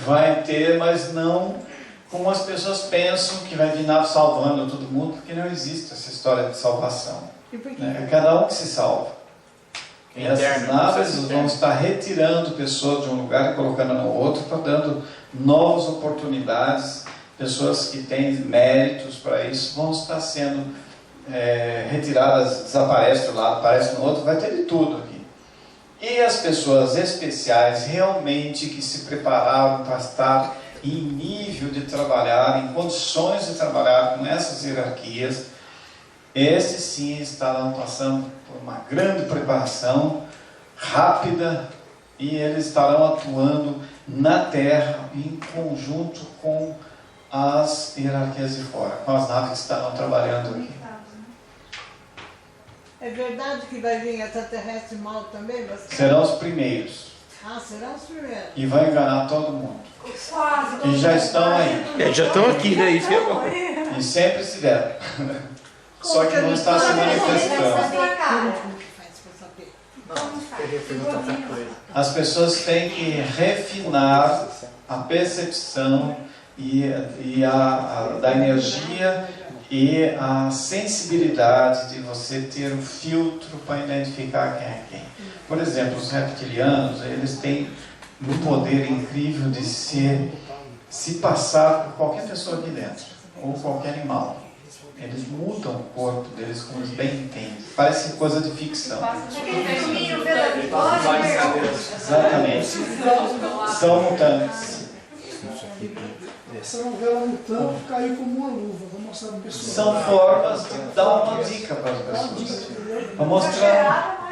Speaker 1: Vai ter, mas não como as pessoas pensam que vai vir nave salvando todo mundo, porque não existe essa história de salvação.
Speaker 5: E por quê?
Speaker 1: É cada um que se salva. E essas naves vão estar retirando pessoas de um lugar e colocando no outro, para dando novas oportunidades. Pessoas que têm méritos para isso vão estar sendo retiradas, desaparecem de um lado, aparecem no outro, vai ter de tudo aqui. E as pessoas especiais realmente que se prepararam para estar em nível de trabalhar, em condições de trabalhar com essas hierarquias, esses sim estarão passando por uma grande preparação rápida e eles estarão atuando na Terra em conjunto com as hierarquias de fora, com as naves que estarão trabalhando aqui.
Speaker 5: É verdade que vai vir extraterrestre mal também?
Speaker 1: Serão os primeiros.
Speaker 5: Ah, serão os primeiros.
Speaker 1: E vai enganar todo mundo.
Speaker 3: Quase.
Speaker 1: E já estão aí.
Speaker 6: Já estão aqui, né? Isso
Speaker 1: E sempre estiveram. Só que não está se manifestando.
Speaker 5: Como que faz para saber?
Speaker 1: As pessoas têm que refinar a percepção da energia e a sensibilidade de você ter um filtro para identificar quem é quem. Por exemplo, os reptilianos, eles têm um poder incrível de se passar por qualquer pessoa aqui dentro, ou qualquer animal. Eles mudam o corpo deles como eles bem entendem. Parece coisa de ficção. Exatamente. São mutantes.
Speaker 4: Essa novela Mutante caiu como uma luva. Vou mostrar para o pessoal.
Speaker 1: São formas de dar uma dica para as pessoas. Para mostrar.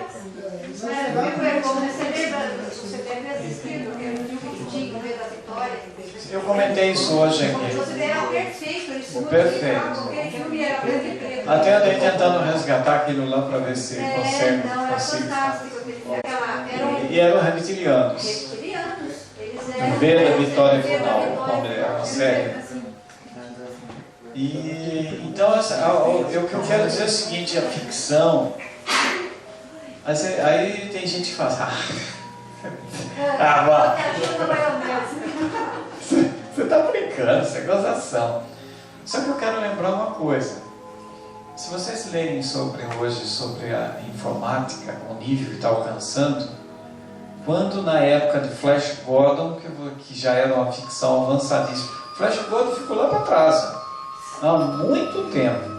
Speaker 1: Eu comentei isso hoje aqui. O perfeito. Até andei tentando resgatar aquilo lá para ver se consigo. E eram reptilianos. Ver a Vitória Final, o nome da série. E então o que eu quero dizer é o seguinte: a ficção. Aí tem gente que fala, você está brincando, isso é gozação. Só que eu quero lembrar uma coisa. Se vocês lerem hoje sobre a informática, o nível que está alcançando, quando na época de Flash Gordon, que já era uma ficção avançadíssima, Flash Gordon ficou lá para trás, há muito tempo.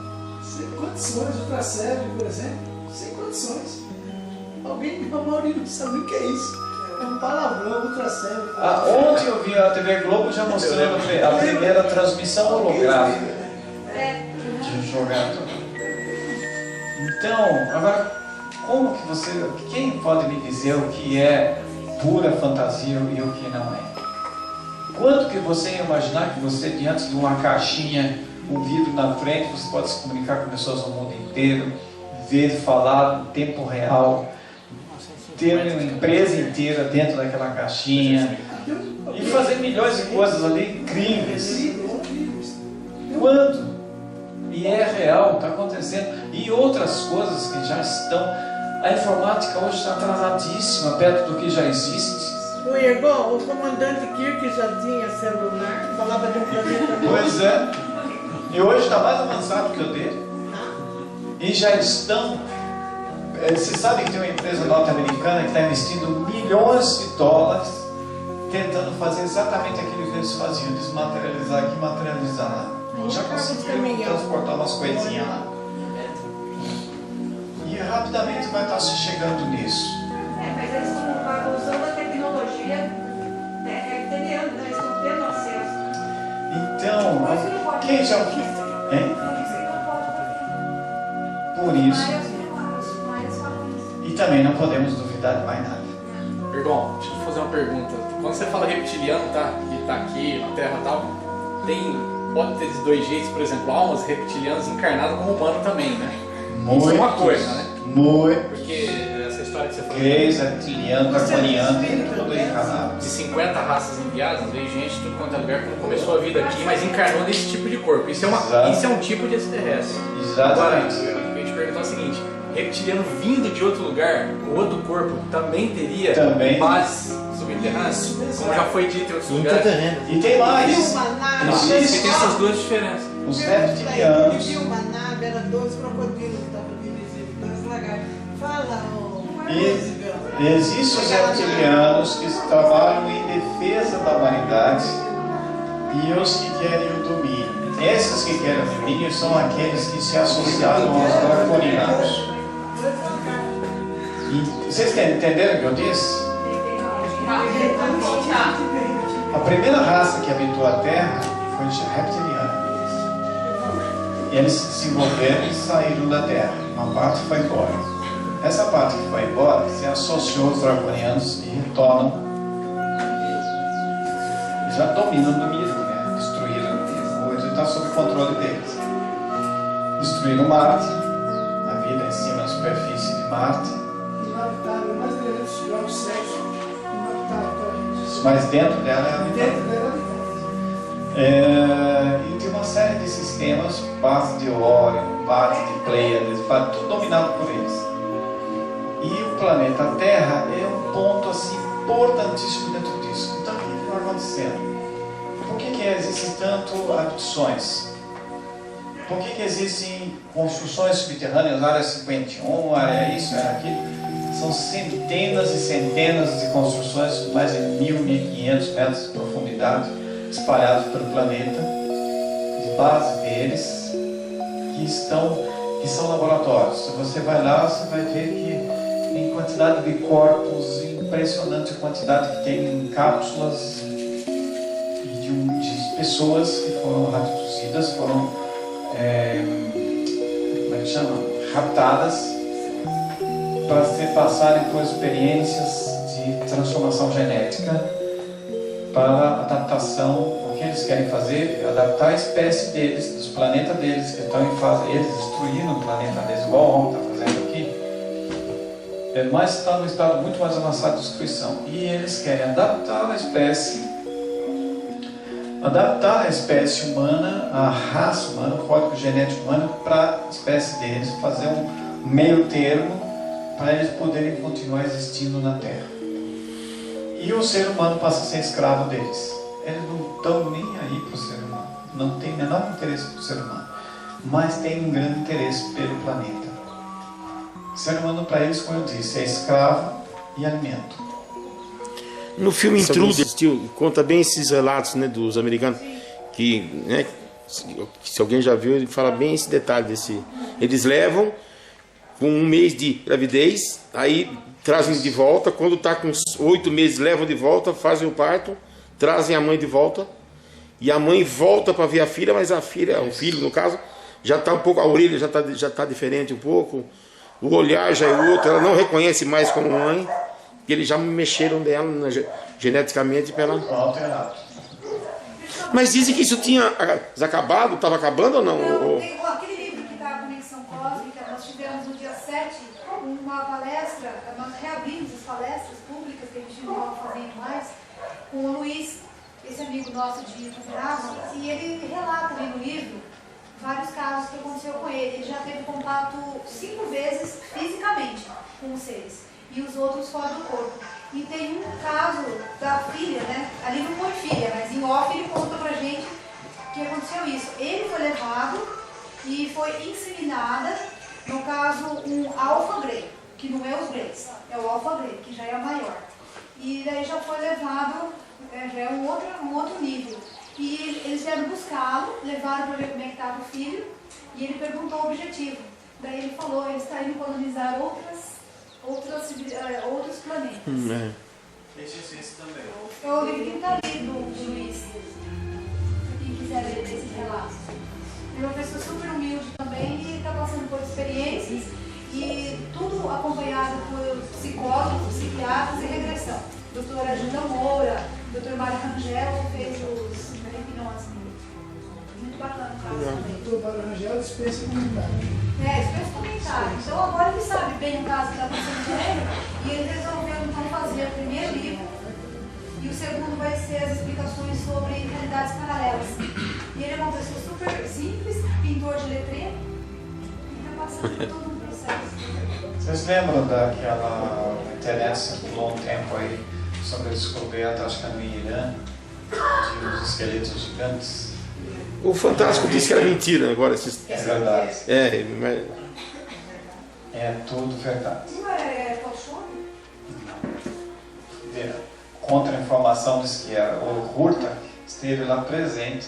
Speaker 4: Sem condições, outra série, por exemplo, sem condições. Alguém, a maioria não sabe o que é isso. É um palavrão, outra série.
Speaker 1: Ontem eu vi a TV Globo já mostrando a primeira transmissão holográfica de jogador. Então, agora, quem pode me dizer o que é pura fantasia e o que não é? Quando que você ia imaginar que você, diante de uma caixinha, um vidro na frente, você pode se comunicar com pessoas do mundo inteiro, ver, falar em tempo real, ter uma empresa inteira dentro daquela caixinha e fazer milhões de coisas ali incríveis? Quando? E é real, está acontecendo. E outras coisas que já estão. A informática hoje está atrasadíssima perto do que já existe.
Speaker 5: O Igor, o comandante Kirk já tinha celular, falava de um planeta novo.
Speaker 1: Pois é. E hoje está mais avançado que o dele. E já estão. Você sabe que tem uma empresa norte-americana que está investindo milhões de dólares tentando fazer exatamente aquilo que eles faziam, desmaterializar aqui e materializar lá. Já conseguiram transportar umas coisinhas lá. E rapidamente vai estar se chegando nisso.
Speaker 3: Mas eles estão usando a tecnologia reptiliana, eles estão tendo acesso.
Speaker 1: Então, quem já... Hein? Por isso. E também não podemos duvidar de mais nada.
Speaker 2: Perdão, deixa eu fazer uma pergunta. Quando você fala reptiliano, que está aqui na Terra e tal, pode ter de dois jeitos, por exemplo, almas reptilianas encarnadas como humano também, né? Isso é uma coisa, né?
Speaker 1: Muito.
Speaker 2: Porque essa história que você falou...
Speaker 1: Gays, reptiliano, draconiano, tudo encarnado.
Speaker 2: De 50 raças enviadas, veio gente de tudo quanto é lugar que começou a vida aqui, mas encarnou nesse tipo de corpo. Isso é um tipo de extraterrestre.
Speaker 1: Exatamente.
Speaker 2: Agora, eu ia te perguntar o seguinte: reptiliano vindo de outro lugar, com outro corpo, também teria bases subterrâneas? Como já foi dito em outros lugares.
Speaker 1: E tem mais.
Speaker 2: Existe, tem essas duas diferenças.
Speaker 1: Os reptilianos.
Speaker 5: Ele viu uma nave, era 2 crocodilos que estavam dirigindo, 2 lagartos. Fala,
Speaker 1: E existem os reptilianos que trabalham em defesa da humanidade e os que querem o domínio. Esses que querem o domínio são aqueles que se associaram aos draconianos. Vocês entenderam o que eu disse? A primeira raça que habitou a Terra foi os reptilianos. Eles se desenvolveram e saíram da Terra. Uma parte foi embora. Essa parte que foi embora se associou aos draconianos e retornam. Eles já dominam no nível, né? Destruíram, hoje está sob o controle deles. Destruíram Marte, a vida em cima da superfície de Marte.
Speaker 4: Inhabitável, mais de 300 graus Celsius, inhabitável para a gente.
Speaker 1: Mas dentro dela é habitável.
Speaker 4: Dentro dela é habitável.
Speaker 1: E tem uma série de sistemas, base de Órion, base de Pleiades, tudo dominado por eles. E o planeta Terra é um ponto assim, importantíssimo dentro disso. Então, o que está acontecendo? Por que existem tanto abduções? Por que existem construções subterrâneas, área 51, área isso, área aquilo? São centenas e centenas de construções, mais de 1.500 metros de profundidade, espalhados pelo planeta, de base deles, que são laboratórios. Se você vai lá, você vai ver que tem quantidade de corpos, impressionante a quantidade que tem em cápsulas e de pessoas que foram abduzidas, foram como é que chama? Raptadas para se passarem por experiências de transformação genética para adaptação. O que eles querem fazer é adaptar a espécie deles, dos planetas deles que estão em fase, eles destruíram o planeta deles, igual o homem está fazendo aqui, mas está num estado muito mais avançado de destruição. E eles querem adaptar a espécie humana, a raça humana, o código genético humano para a espécie deles, fazer um meio termo para eles poderem continuar existindo na Terra. E o ser humano passa a ser escravo deles. Eles não estão nem aí para o ser humano, não tem o menor interesse para o ser humano, mas tem um grande interesse pelo planeta. O ser humano para eles, como eu disse, é escravo e alimento.
Speaker 6: No filme Intruder, conta bem esses relatos, né, dos americanos, que, né, se alguém já viu, ele fala bem esse detalhe desse. Eles levam com 1 mês de gravidez, aí trazem de volta, quando está com 8 meses levam de volta, fazem o parto, trazem a mãe de volta, e a mãe volta para ver a filha, mas a filha, o filho no caso, já está um pouco, a orelha já tá diferente um pouco, o olhar já é outro, ela não reconhece mais como mãe, porque eles já mexeram dela geneticamente para ela.
Speaker 1: Alterado.
Speaker 6: Mas dizem que isso tinha acabado, estava acabando ou não?
Speaker 3: Não, tem aquele livro que está a Conexão Cósmica, nós tivemos no dia 7 uma palestra, nós reabrimos as palestras públicas que a gente não estava fazendo mais, com o Luiz, esse amigo nosso de Itajubá, e ele relata ali no livro vários casos que aconteceu com ele. Ele já teve contato 5 vezes fisicamente com os seres, e os outros fora do corpo. E tem um caso da filha, né? Ali não foi filha, mas em off ele conta pra gente que aconteceu isso. Ele foi levado e foi inseminada, no caso, um alfa grey, que não é os greys, é o alfa grey, que já é a maior. E daí já foi levado, já é um outro nível. E eles vieram buscá-lo, levaram para ver como é que estava o filho, e ele perguntou o objetivo. Daí ele falou, ele está indo colonizar outros planetas.
Speaker 1: Existe isso também.
Speaker 3: É o livro que está ali do Luiz, quem quiser ler esses relatos. Ele é uma pessoa super humilde também e está passando por experiências e tudo acompanhado por psicólogos, psiquiatras e regressão. Doutora Gilda Moura, doutor Mário Rangel fez os hipnose. Muito bacana o caso também.
Speaker 4: Doutor Mário Rangel dispensa comentário.
Speaker 3: Dispensa comentário. Então agora ele sabe bem o caso que está acontecendo com ele e ele resolveu então fazer o primeiro livro e o segundo vai ser as explicações sobre realidades paralelas. E ele é uma pessoa super simples, pintor de letreiro e está passando por todo um processo.
Speaker 1: Vocês lembram daquela internet circulou um tempo aí sobre a descoberta, acho que no Irã, de uns esqueletos gigantes?
Speaker 6: O Fantástico disse que era mentira agora.
Speaker 1: É verdade.
Speaker 6: Mas...
Speaker 1: É tudo verdade.
Speaker 3: Não é Falchone?
Speaker 1: Não. Contra a informação diz que era. O Hurta esteve lá presente,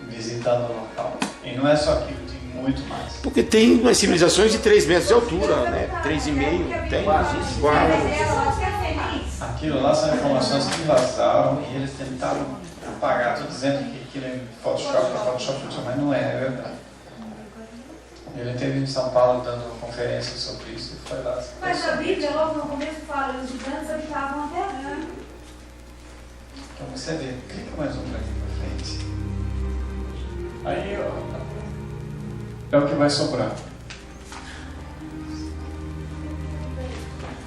Speaker 1: visitando o local. E não é só aquilo, tem muito mais.
Speaker 6: Porque tem umas civilizações de 3 metros de altura, né? 3,5, tem 4.
Speaker 1: Aquilo lá são informações que vazaram e eles tentaram apagar, estou dizendo que aquilo é Photoshop, mas não é verdade. Ele esteve em São Paulo dando uma conferência sobre isso e foi lá.
Speaker 3: Mas a Bíblia, logo no começo, fala que os gigantes habitavam a terra.
Speaker 1: Então você vê, clica mais um para aqui para frente. Aí, ó, é o que vai sobrar.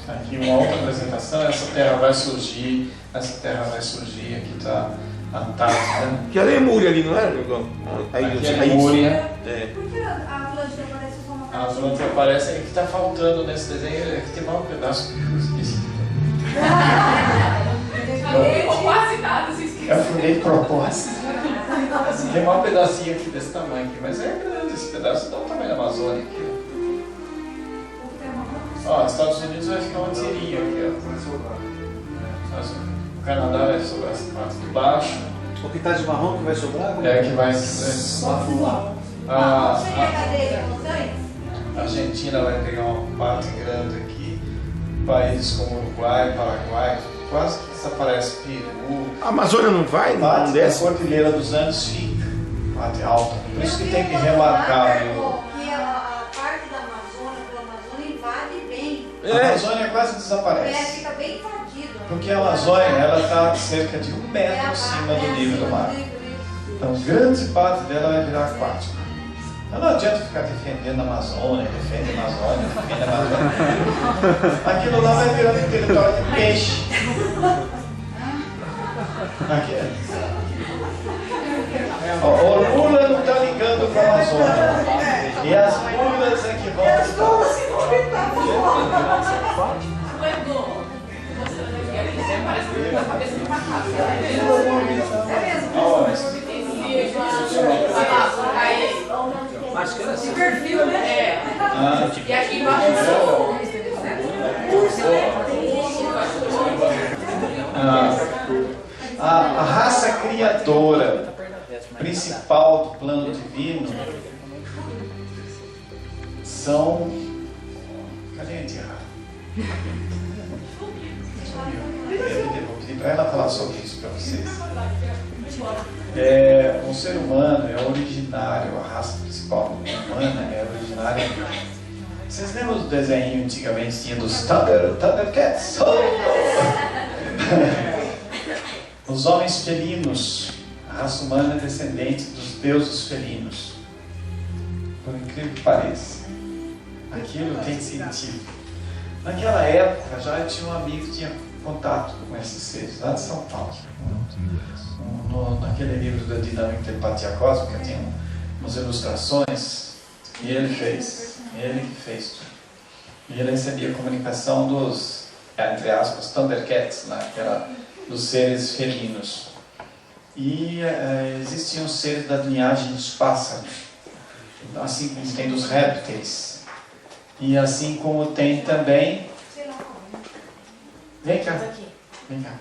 Speaker 1: Aqui uma outra apresentação, essa terra vai surgir, aqui está a Antártida.
Speaker 6: Que ela é Múria ali, não é, Negão?
Speaker 1: Aqui é Múria.
Speaker 3: Por que a Atlântida aparece só uma
Speaker 1: A
Speaker 3: parte?
Speaker 1: Atlântida aparece, que está faltando nesse desenho, é que tem mais um pedaço que eu esqueci.
Speaker 7: Quase nada, se esquece.
Speaker 1: Eu fui de propósito. Tem mais um pedacinho aqui desse tamanho aqui, mas é grande esse pedaço, dá o tamanho da Amazônia aqui. Ó, Estados Unidos vai ficar onde seria aqui, ó. O Canadá vai sobrar essa parte de baixo.
Speaker 4: O que está de marrom que vai sobrar?
Speaker 1: É que vai.
Speaker 4: Só fumar.
Speaker 1: A
Speaker 3: Você é cadeia de montanhas?
Speaker 1: Argentina vai pegar uma parte grande aqui. Países como Uruguai, Paraguai, quase que desaparece. Peru.
Speaker 6: A Amazônia não vai? Não
Speaker 1: Parte da
Speaker 6: desce?
Speaker 1: Cordilheira dos Andes fica. Parte alta. Por isso que tem que remarcar.
Speaker 3: Que a parte da Amazônia invade bem.
Speaker 1: A Amazônia quase desaparece.
Speaker 3: Fica bem invadido.
Speaker 1: Porque a Amazônia ela está cerca de 1 metro acima do nível do mar. Então, grande parte dela vai virar aquática. Então, não adianta ficar defendendo a Amazônia, defende a Amazônia. Aquilo lá vai virando território de peixe. Aqui. O Lula não está ligando com a Amazônia. E as mulas é que vão.
Speaker 7: Parece que a cabeça de macaco.
Speaker 4: Esse
Speaker 7: Perfil, né? E aqui embaixo
Speaker 1: a raça criadora principal do plano divino são. Cadê a Tiara? Vou pedir para ela falar sobre isso para vocês. O ser humano é originário, a raça principal humana é originária. Vocês lembram do desenho antigamente tinha dos Thundercats? Os homens felinos, a raça humana é descendente dos deuses felinos. Por incrível que pareça, aquilo tem sentido. Naquela época já tinha um amigo que tinha contato com esses seres, lá de São Paulo. Naquele livro da Dinâmica e Telepatia Cósmica tem umas ilustrações e ele que fez tudo. E ele recebia a comunicação dos, entre aspas, Thundercats, né, que era dos seres felinos. E existiam seres da linhagem dos pássaros, assim como tem dos répteis. E assim como tem também... Vem cá. Vem cá.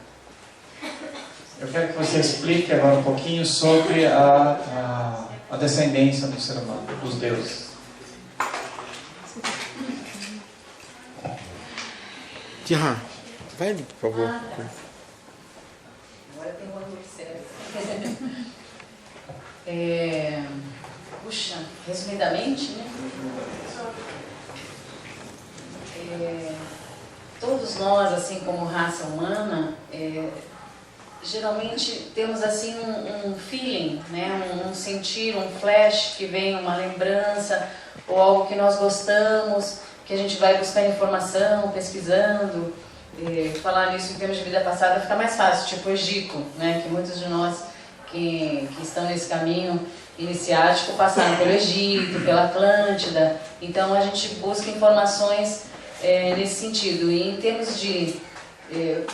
Speaker 1: Eu quero que você explique agora um pouquinho sobre a descendência do ser humano, dos deuses.
Speaker 6: Tia, vai ali, por favor.
Speaker 7: Agora tem um ângulo certo. Puxa, resumidamente, né? Todos nós, assim como raça humana, geralmente temos assim um feeling, né? Um sentir, um flash que vem, uma lembrança, ou algo que nós gostamos, que a gente vai buscar informação, pesquisando. Falar nisso em termos de vida passada fica mais fácil, tipo o Egito, né? Que muitos de nós que estão nesse caminho iniciático passaram pelo Egito, pela Atlântida. Então a gente busca informações nesse sentido. E em termos de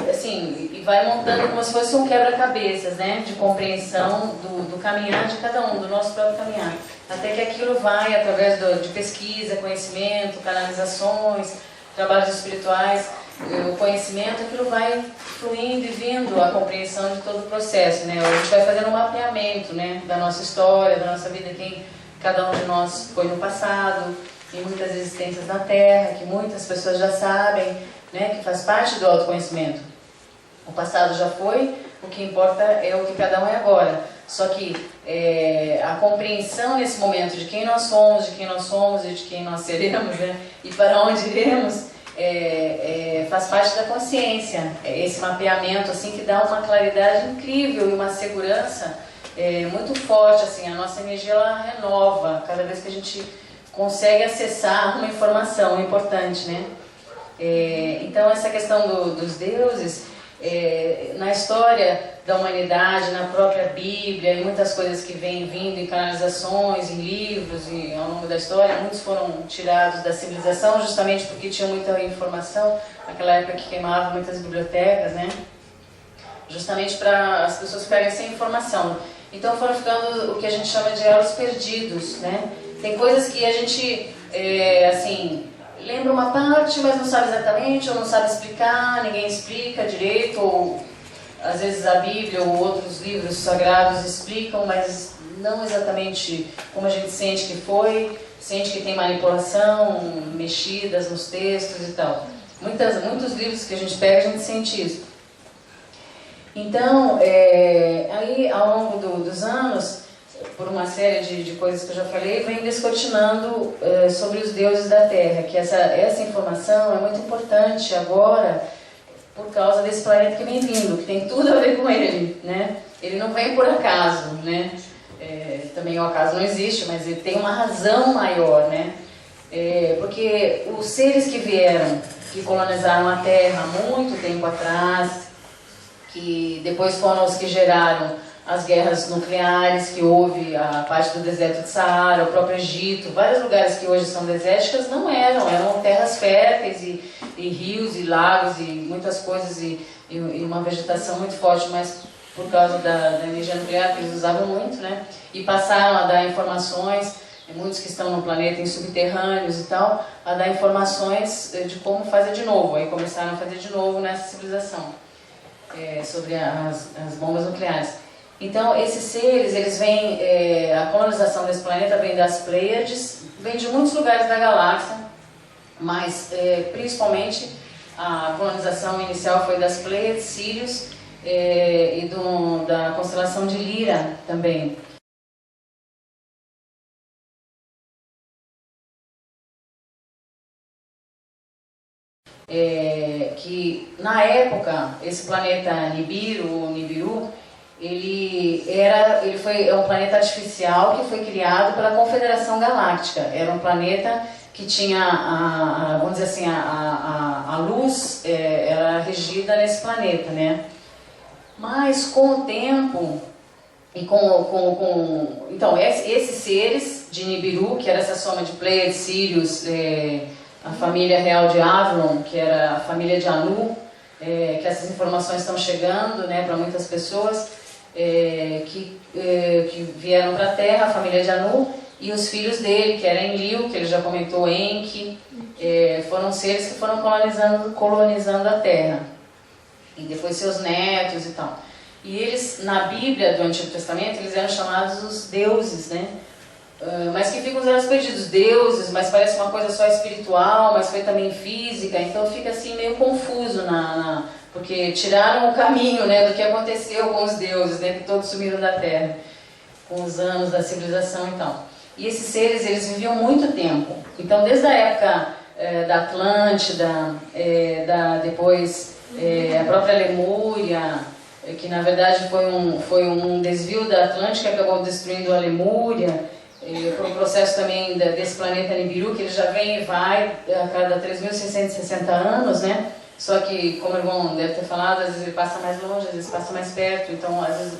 Speaker 7: assim, e vai montando como se fosse um quebra-cabeças, né, de compreensão do caminhar de cada um, do nosso próprio caminhar, até que aquilo vai, através de pesquisa, conhecimento, canalizações, trabalhos espirituais, o conhecimento, aquilo vai fluindo e vindo a compreensão de todo o processo, né. A gente vai fazendo um mapeamento, né, da nossa história, da nossa vida, quem cada um de nós foi no passado, em muitas existências na Terra, que muitas pessoas já sabem, né, que faz parte do autoconhecimento. O passado já foi, o que importa é o que cada um é agora. Só que a compreensão nesse momento de quem nós somos e de quem nós seremos, né, e para onde iremos, faz parte da consciência. Esse mapeamento assim, que dá uma claridade incrível e uma segurança muito forte. Assim, a nossa energia ela renova cada vez que a gente consegue acessar uma informação importante, né? Então essa questão dos deuses, na história da humanidade, na própria Bíblia, e muitas coisas que vêm vindo em canalizações, em livros e ao longo da história, muitos foram tirados da civilização justamente porque tinham muita informação, naquela época que queimavam muitas bibliotecas, né? Justamente para as pessoas ficarem sem informação. Então foram ficando o que a gente chama de elos perdidos, né? Tem coisas que a gente, assim, lembra uma parte, mas não sabe exatamente, ou não sabe explicar, ninguém explica direito, ou às vezes a Bíblia ou outros livros sagrados explicam, mas não exatamente como a gente sente que foi, sente que tem manipulação, mexidas nos textos e tal. Muitos livros que a gente pega, a gente sente isso. Então, aí ao longo dos anos, por uma série de coisas que eu já falei, vem descortinando sobre os deuses da Terra, que essa informação é muito importante agora por causa desse planeta que vem vindo, que tem tudo a ver com ele, né? Ele não vem por acaso, né? Também o acaso não existe, mas ele tem uma razão maior, né? Porque os seres que vieram, que colonizaram a Terra há muito tempo atrás, que depois foram os que geraram as guerras nucleares que houve, a parte do deserto de Saara, o próprio Egito, vários lugares que hoje são desérticas não eram terras férteis e rios e lagos e muitas coisas e uma vegetação muito forte, mas por causa da energia nuclear que eles usavam muito, né? E passaram a dar informações, muitos que estão no planeta em subterrâneos e tal, a dar informações de como fazer de novo. Aí começaram a fazer de novo nessa civilização, sobre as bombas nucleares. Então, esses seres, eles vêm, a colonização desse planeta vem das Pleiades, vem de muitos lugares da galáxia, mas principalmente a colonização inicial foi das Pleiades, Sírios e da constelação de Lira também. Que na época, esse planeta Nibiru, ele foi um planeta artificial que foi criado pela Confederação Galáctica. Era um planeta que tinha, vamos dizer assim, a luz era regida nesse planeta, né? Mas com o tempo e então esses seres de Nibiru, que era essa soma de Pleiades, Sírios, a família real de Avalon, que era a família de Anu, que essas informações estão chegando, né, para muitas pessoas. Que vieram para a Terra, a família de Anu, e os filhos dele, que era Enlil, que ele já comentou, Enki, foram seres que foram colonizando a Terra, e depois seus netos e tal. E eles, na Bíblia do Antigo Testamento, eles eram chamados os deuses, né? Mas que ficam os elos perdidos, deuses, mas parece uma coisa só espiritual, mas foi também física, então fica assim meio confuso porque tiraram o caminho, né, do que aconteceu com os deuses, né, que todos sumiram da Terra, com os anos da civilização e tal. E esses seres, eles viviam muito tempo. Então, desde a época da Atlântida, depois a própria Lemúria, que na verdade foi um desvio da Atlântida que acabou destruindo a Lemúria, por um processo também desse planeta Nibiru, que ele já vem e vai a cada 3.660 anos, né? Só que, como o irmão deve ter falado, às vezes ele passa mais longe, às vezes passa mais perto, então às vezes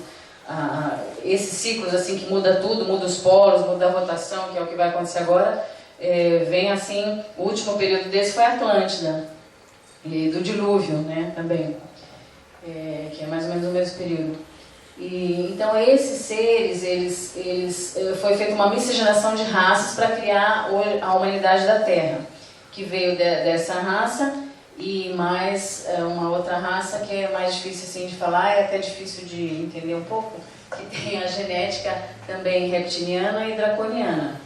Speaker 7: esses ciclos assim que muda tudo, muda os polos, muda a rotação, que é o que vai acontecer agora, vem assim, o último período desse foi a Atlântida, e do dilúvio, né, também, que é mais ou menos o mesmo período. Então esses seres, foi feita uma miscigenação de raças para criar a humanidade da Terra, que veio dessa raça. e mais uma outra raça que é mais difícil assim de falar, é até difícil de entender um pouco, que tem a genética também reptiliana e draconiana,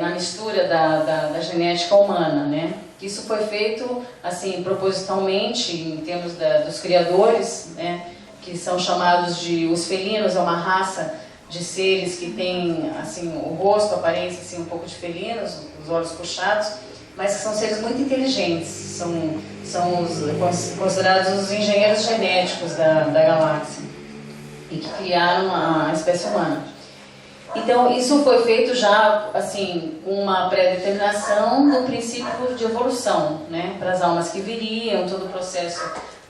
Speaker 7: na mistura da genética humana, né? Isso foi feito assim propositalmente em termos dos criadores, né? Que são chamados de os felinos, é uma raça de seres que têm assim o rosto, a aparência assim um pouco de felinos, os olhos puxados, mas que são seres muito inteligentes, são considerados os engenheiros genéticos da galáxia e que criaram a espécie humana. Então isso foi feito já assim com uma pré-determinação do princípio de evolução, né, para as almas que viriam, todo o processo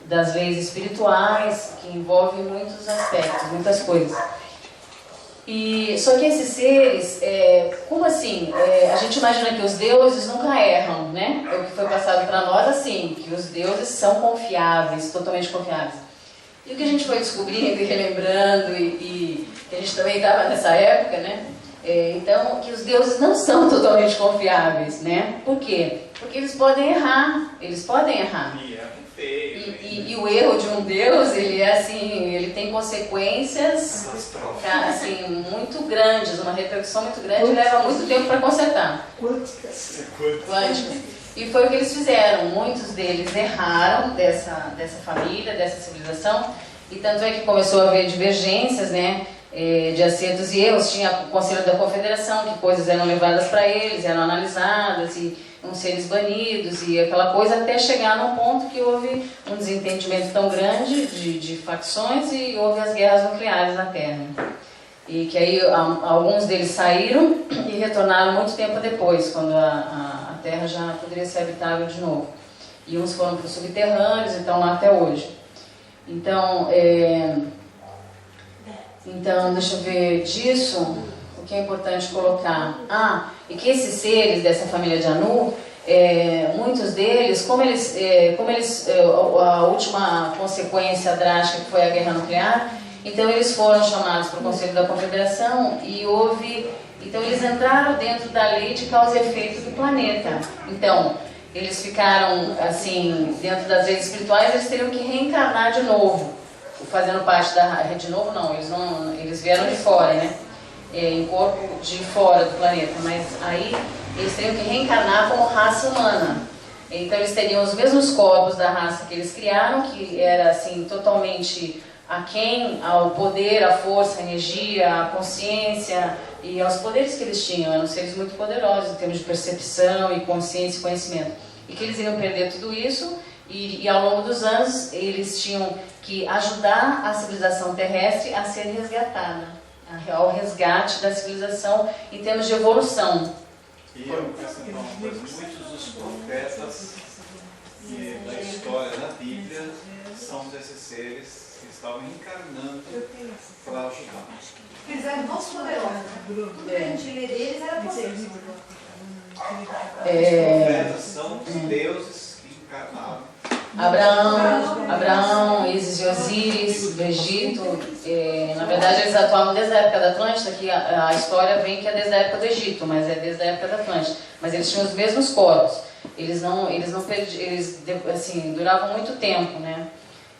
Speaker 7: das leis espirituais que envolve muitos aspectos, muitas coisas. Só que esses seres, como assim? A gente imagina que os deuses nunca erram, né? É o que foi passado para nós assim, que os deuses são confiáveis, totalmente confiáveis. E o que a gente foi descobrindo e relembrando, e que a gente também estava nessa época, né? Então, que os deuses não são totalmente confiáveis, né? Por quê? Porque eles podem errar, E o erro de um Deus, ele é assim, ele tem consequências assim, muito grandes, uma repercussão muito grande, leva muito tempo para consertar. Quânticas. E foi o que eles fizeram. Muitos deles erraram dessa família, dessa civilização, e tanto é que começou a haver divergências, né, de acertos e erros. Tinha o Conselho da Confederação, que coisas eram levadas para eles, eram analisadas, e seres banidos e aquela coisa, até chegar num ponto que houve um desentendimento tão grande de facções e houve as guerras nucleares na Terra. E que aí alguns deles saíram e retornaram muito tempo depois, quando a Terra já poderia ser habitável de novo. E uns foram para os subterrâneos e estão lá até hoje. Então, deixa eu ver disso. O que é importante colocar? E que esses seres dessa família de Anu, muitos deles, como eles a última consequência drástica que foi a guerra nuclear, então eles foram chamados para o Conselho da Confederação então eles entraram dentro da lei de causa e efeito do planeta. Então, eles ficaram assim, dentro das leis espirituais, eles teriam que reencarnar de novo, fazendo parte da de novo não, eles vieram de fora, né? Em corpo de fora do planeta, mas aí eles teriam que reencarnar como raça humana. Então eles teriam os mesmos corpos da raça que eles criaram, que era assim totalmente aquém ao poder, à força, à energia, à consciência e aos poderes que eles tinham. Eram seres muito poderosos em termos de percepção e consciência e conhecimento. E que eles iriam perder tudo isso e ao longo dos anos eles tinham que ajudar a civilização terrestre a ser resgatada, ao resgate da civilização em termos de evolução.
Speaker 8: E eu acrescentar uma coisa, muitos dos profetas da história na Bíblia são desses seres que estavam encarnando para ajudar.
Speaker 3: Eles eram todos poderosos, tudo que a gente lê deles era poderoso.
Speaker 8: Os profetas são os deuses que encarnaram.
Speaker 7: Abraão, Ísis e Osíris, do Egito, na verdade eles atuavam desde a época da Atlântida, que a história vem que é desde a época do Egito, mas é desde a época da Atlântida. Mas eles tinham os mesmos corpos, eles assim, duravam muito tempo, né?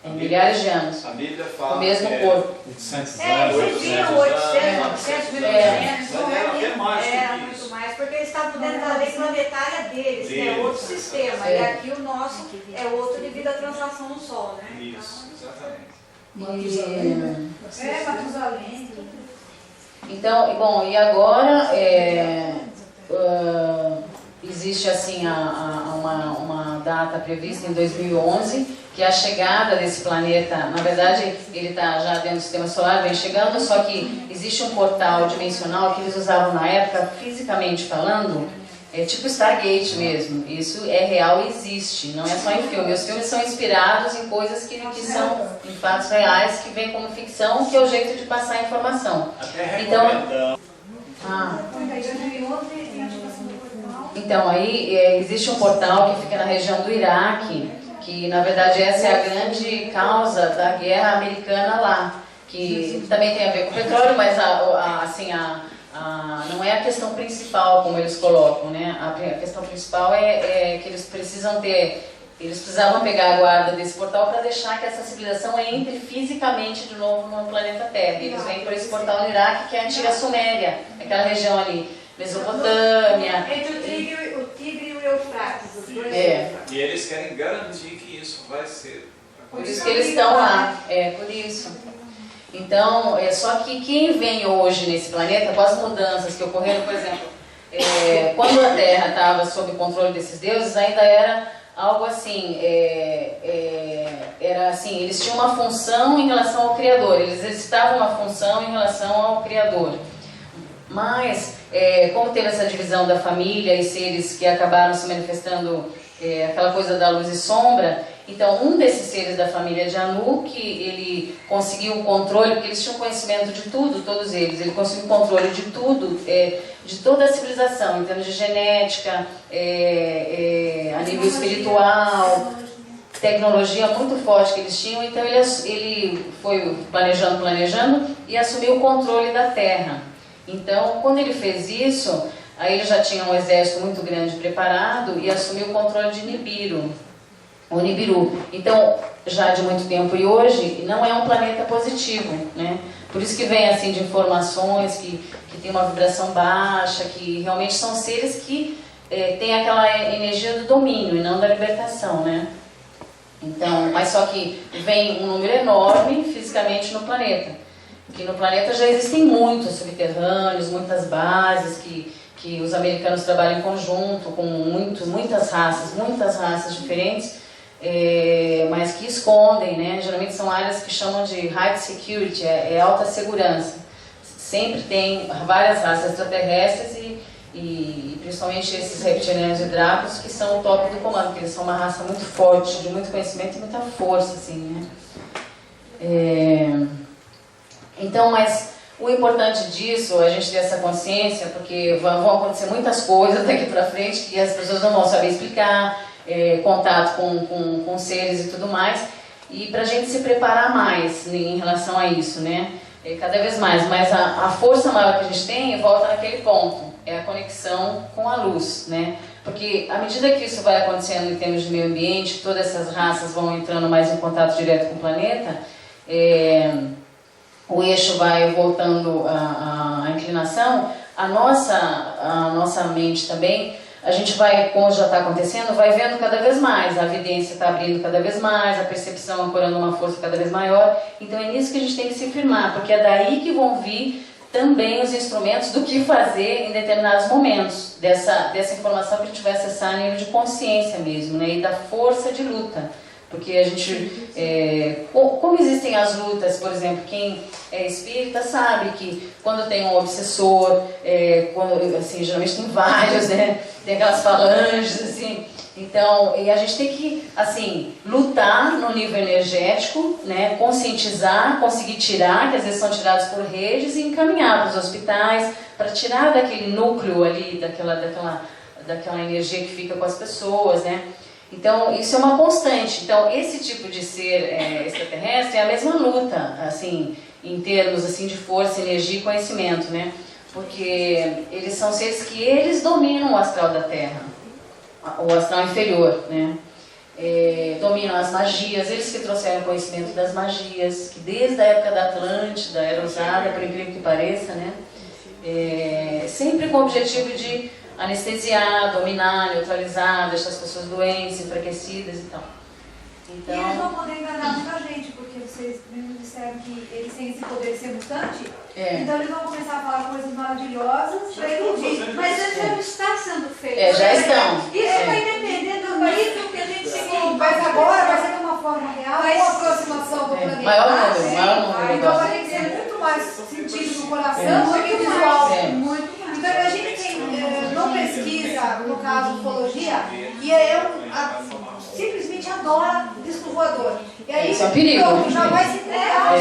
Speaker 7: Milhares de anos.
Speaker 8: A Bíblia fala
Speaker 7: o mesmo corpo.
Speaker 8: 800
Speaker 3: anos, 800, 900, 1900,
Speaker 8: não é mais
Speaker 3: muito mais, porque eles estavam dentro da lei planetária deles, que é outro sistema, e aqui o nosso é outro devido à translação no Sol, né?
Speaker 8: Isso, exatamente.
Speaker 3: Matusalém.
Speaker 7: Então, bom, e agora existe assim uma data prevista em 2011, que é a chegada desse planeta. Na verdade, ele está já dentro do sistema solar, vem chegando, só que existe um portal dimensional que eles usavam na época, fisicamente falando, tipo Stargate mesmo. Isso é real e existe, não é só em filme. Os filmes são inspirados em coisas que são em fatos reais, que vêm como ficção, que é o jeito de passar a informação. Então, aí existe um portal que fica na região do Iraque, que na verdade essa é a grande causa da guerra americana lá, que também tem a ver com o petróleo, mas não é a questão principal como eles colocam, né? A questão principal é que eles precisam ter Eles precisavam pegar a guarda desse portal para deixar que essa civilização entre fisicamente de novo no planeta Terra. Eles vêm por esse portal no Iraque, que é a antiga Suméria, aquela região ali, Mesopotâmia.
Speaker 3: Entre o Tigre e o Eufrates, os dois.
Speaker 8: E eles querem garantir que isso vai ser.
Speaker 7: Por isso que eles estão lá, por isso. Então, só que quem vem hoje nesse planeta, com as mudanças que ocorreram, por exemplo, quando a Terra estava sob o controle desses deuses, ainda era algo assim, era assim, eles tinham uma função em relação ao Criador, eles exercitavam uma função em relação ao Criador. Mas, como teve essa divisão da família e seres que acabaram se manifestando, aquela coisa da luz e sombra, então um desses seres da família de Anu, que ele conseguiu o controle, porque eles tinham conhecimento de tudo, todos eles, ele conseguiu o controle de tudo, de toda a civilização, em termos de genética, a nível espiritual, tecnologia muito forte que eles tinham, então ele foi planejando e assumiu o controle da Terra. Então, quando ele fez isso, aí ele já tinha um exército muito grande preparado e assumiu o controle de Nibiru, o Nibiru. Então, já de muito tempo e hoje, não é um planeta positivo, né? Por isso que vem assim de informações que tem uma vibração baixa, que realmente são seres que têm aquela energia do domínio e não da libertação, né? Então, mas só que vem um número enorme fisicamente no planeta. Que no planeta já existem muitos subterrâneos, muitas bases que os americanos trabalham em conjunto com muitas raças diferentes, mas que escondem, né? Geralmente são áreas que chamam de high security, alta segurança. Sempre tem várias raças extraterrestres e principalmente esses reptilianos e dracos, que são o top do comando, porque eles são uma raça muito forte, de muito conhecimento e muita força, assim, né? Então, mas o importante disso, a gente ter essa consciência, porque vão acontecer muitas coisas daqui para frente que as pessoas não vão saber explicar, contato com seres e tudo mais, e para a gente se preparar mais em relação a isso, né? Cada vez mais, mas a força maior que a gente tem volta naquele ponto, é a conexão com a luz, né? Porque à medida que isso vai acontecendo em termos de meio ambiente, todas essas raças vão entrando mais em contato direto com o planeta, o eixo vai voltando a inclinação, a nossa mente também, a gente vai, como já está acontecendo, vai vendo cada vez mais, a evidência está abrindo cada vez mais, a percepção ancorando uma força cada vez maior, então é nisso que a gente tem que se firmar, porque é daí que vão vir também os instrumentos do que fazer em determinados momentos, dessa informação que a gente vai acessar a nível de consciência mesmo, né, e da força de luta. Porque a gente, como existem as lutas, por exemplo, quem é espírita sabe que quando tem um obsessor, assim, geralmente tem vários, né? Tem aquelas falanges, assim. Então, e a gente tem que, assim, lutar no nível energético, né? Conscientizar, conseguir tirar, que às vezes são tirados por redes, e encaminhar para os hospitais, para tirar daquele núcleo ali, daquela energia que fica com as pessoas, né? Então, isso é uma constante. Então, esse tipo de ser extraterrestre é a mesma luta, assim, em termos assim, de força, energia e conhecimento, né? Porque eles são seres que eles dominam o astral da Terra, o astral inferior, né? Dominam as magias, eles que trouxeram o conhecimento das magias, que desde a época da Atlântida era usada, por incrível que pareça, né? Sempre com o objetivo de anestesiar, dominar, neutralizar, deixar as pessoas doentes, enfraquecidas e tal.
Speaker 3: Então, e eles vão poder enganar muita gente, porque vocês mesmo disseram que eles têm esse poder de ser mutante, então eles vão começar a falar coisas maravilhosas para iludir. Mas isso já está sendo feito.
Speaker 7: Já estão.
Speaker 3: Isso vai depender do nível que a gente se mas agora vai ser de uma forma real, com a aproximação do planeta.
Speaker 7: Maior número.
Speaker 3: Então vai ter que ser muito mais sentido no coração do que visual. Então a gente tem, não pesquisa, no caso, ufologia, e simplesmente adora disco voador. E aí,
Speaker 7: isso é um perigo.
Speaker 3: Pronto, já vai se entregar,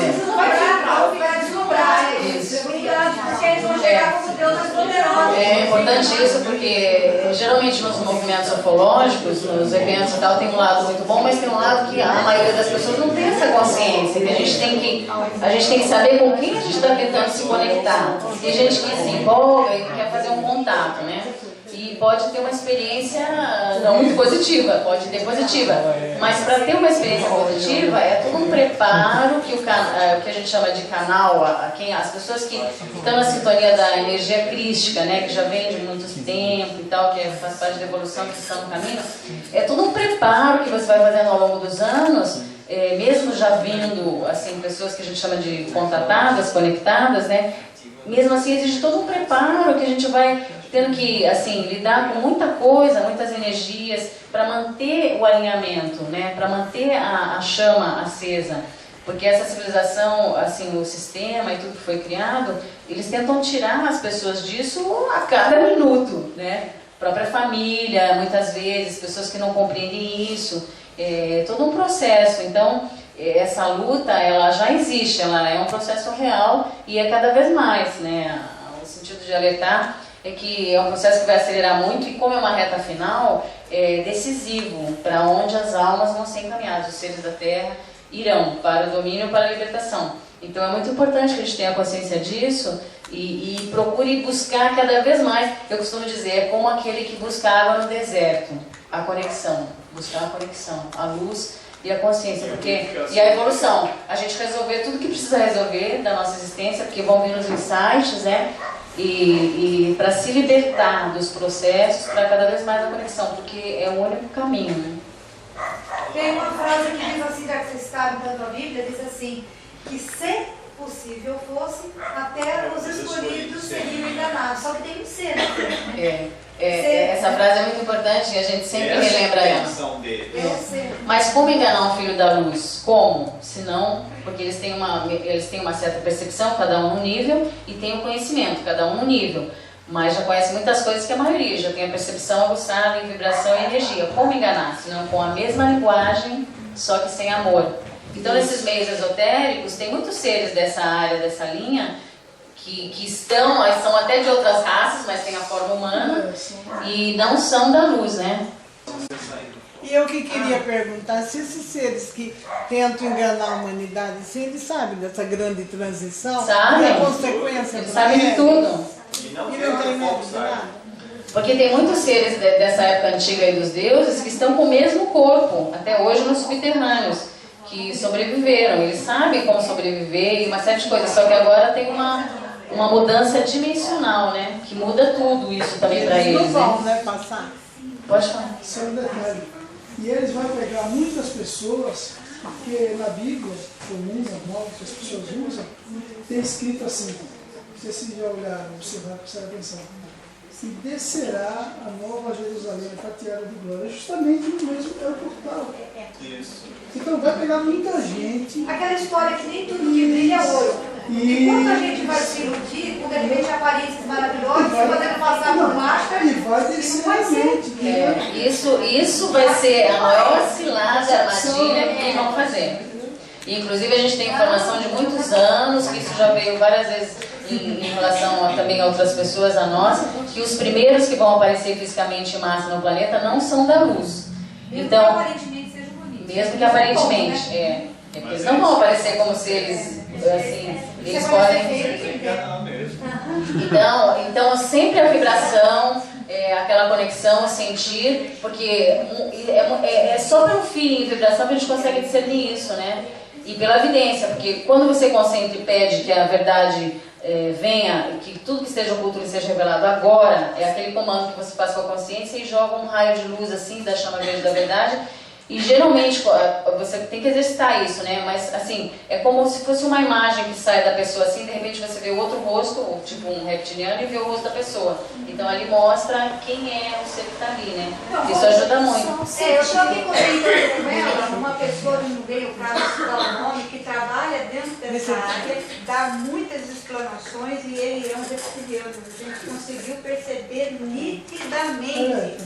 Speaker 3: vai deslumbrar. Porque eles vão chegar como Deus mais poderoso.
Speaker 7: É importante isso, porque geralmente nos movimentos ufológicos, nos eventos e tal, tem um lado muito bom, mas tem um lado que a maioria das pessoas não tem essa consciência, que a gente tem que saber com quem a gente está tentando se conectar. Tem gente que se empolga e quer fazer um contato, né? E pode ter uma experiência não muito positiva, pode ter positiva, mas para ter uma experiência positiva é todo um preparo que o que a gente chama de canal, as pessoas que estão na sintonia da energia crística, né, que já vem de muito tempo e tal, que faz parte da evolução, que estão no caminho, é todo um preparo que você vai fazendo ao longo dos anos, mesmo já vindo assim, pessoas que a gente chama de contatadas, conectadas, né, mesmo assim exige todo um preparo que a gente vai tendo que assim, lidar com muita coisa, muitas energias, para manter o alinhamento, né? Para manter a chama acesa. Porque essa civilização, assim, o sistema e tudo que foi criado, eles tentam tirar as pessoas disso a cada minuto, né? Própria família, muitas vezes, pessoas que não compreendem isso. É todo um processo. Então, essa luta, ela já existe, ela é um processo real e é cada vez mais, né? O sentido de alertar é que é um processo que vai acelerar muito e como é uma reta final, é decisivo para onde as almas vão ser encaminhadas, os seres da Terra irão para o domínio, para a libertação. Então é muito importante que a gente tenha consciência disso e procure buscar cada vez mais, eu costumo dizer, é como aquele que busca água no deserto, a conexão, buscar a conexão, a luz e a consciência, e a evolução, a gente resolver tudo que precisa resolver da nossa existência, porque vão vir os insights, né? E para se libertar dos processos, para cada vez mais a conexão, porque é o único caminho, né?
Speaker 3: Tem uma frase que diz assim, já que vocês estavam dando a Bíblia, diz assim, que se possível fosse, até os escolhidos seriam enganados. Só que tem um ser, né?
Speaker 7: Essa frase é muito importante e a gente sempre relembra ela. Mas como enganar um filho da luz? Como? Se não, porque eles têm uma certa percepção, cada um no nível, e tem o conhecimento, cada um no nível. Mas já conhece muitas coisas que a maioria, já tem a percepção aguçada em vibração e energia. Como enganar? Se não com a mesma linguagem, só que sem amor. Então, nesses meios esotéricos, tem muitos seres dessa área, dessa linha, que são até de outras raças, mas têm a forma humana e não são da luz, né?
Speaker 5: E eu que queria perguntar, se esses seres que tentam enganar a humanidade, se eles sabem dessa grande transição,
Speaker 7: sabem.
Speaker 5: E a consequência
Speaker 7: eles sabem de tudo.
Speaker 5: E não tem medo de nada.
Speaker 7: Porque tem muitos seres dessa época antiga e dos deuses que estão com o mesmo corpo, até hoje nos subterrâneos, que sobreviveram. Eles sabem como sobreviver e uma série de coisas, só que agora tem uma mudança dimensional, né? Que muda tudo isso também para eles.
Speaker 5: Não vão, né, passar?
Speaker 7: Pode falar.
Speaker 4: Isso é um detalhe. E eles vão pegar muitas pessoas, porque na Bíblia comum, normal, que as pessoas usam, tem escrito assim, não sei se já olharam, observaram, prestaram atenção, e descerá a nova Jerusalém, a prateada de glória, justamente no mesmo, é o portal.
Speaker 8: Isso.
Speaker 4: Então vai pegar muita gente.
Speaker 3: Aquela história que nem tudo que brilha é ouro. E quanta gente vai se iludir com de repente aparências maravilhosas, fazendo passar por máscara,
Speaker 4: e vai descer
Speaker 3: vai ser.
Speaker 7: Isso vai ser a maior cilada, armadilha que vão fazer. E, inclusive a gente tem informação de muitos anos, que isso já veio várias vezes em relação também a outras pessoas, a nós, que os primeiros que vão aparecer fisicamente em massa no planeta não são da luz. Então, mesmo que aparentemente, porque eles não vão aparecer como se eles, assim, eles podem... Então sempre a vibração, aquela conexão, sentir, porque é só pelo feeling, vibração, que a gente consegue discernir isso, né? E pela evidência, porque quando você concentra e pede que a verdade venha, que tudo que esteja oculto lhe seja revelado agora, é aquele comando que você faz com a consciência e joga um raio de luz assim, da chama verde da verdade. E geralmente você tem que exercitar isso, né? Mas assim, é como se fosse uma imagem que sai da pessoa assim, de repente você vê outro rosto, tipo um reptiliano, e vê o rosto da pessoa. Então ali mostra quem é o ser que está ali, né? Isso ajuda muito.
Speaker 3: Eu estou aqui comentando com ela, uma pessoa que não veio para citar o nome, que trabalha dentro dessa área, dá muitas explanações e ele é um reptiliano. A gente conseguiu perceber nitidamente.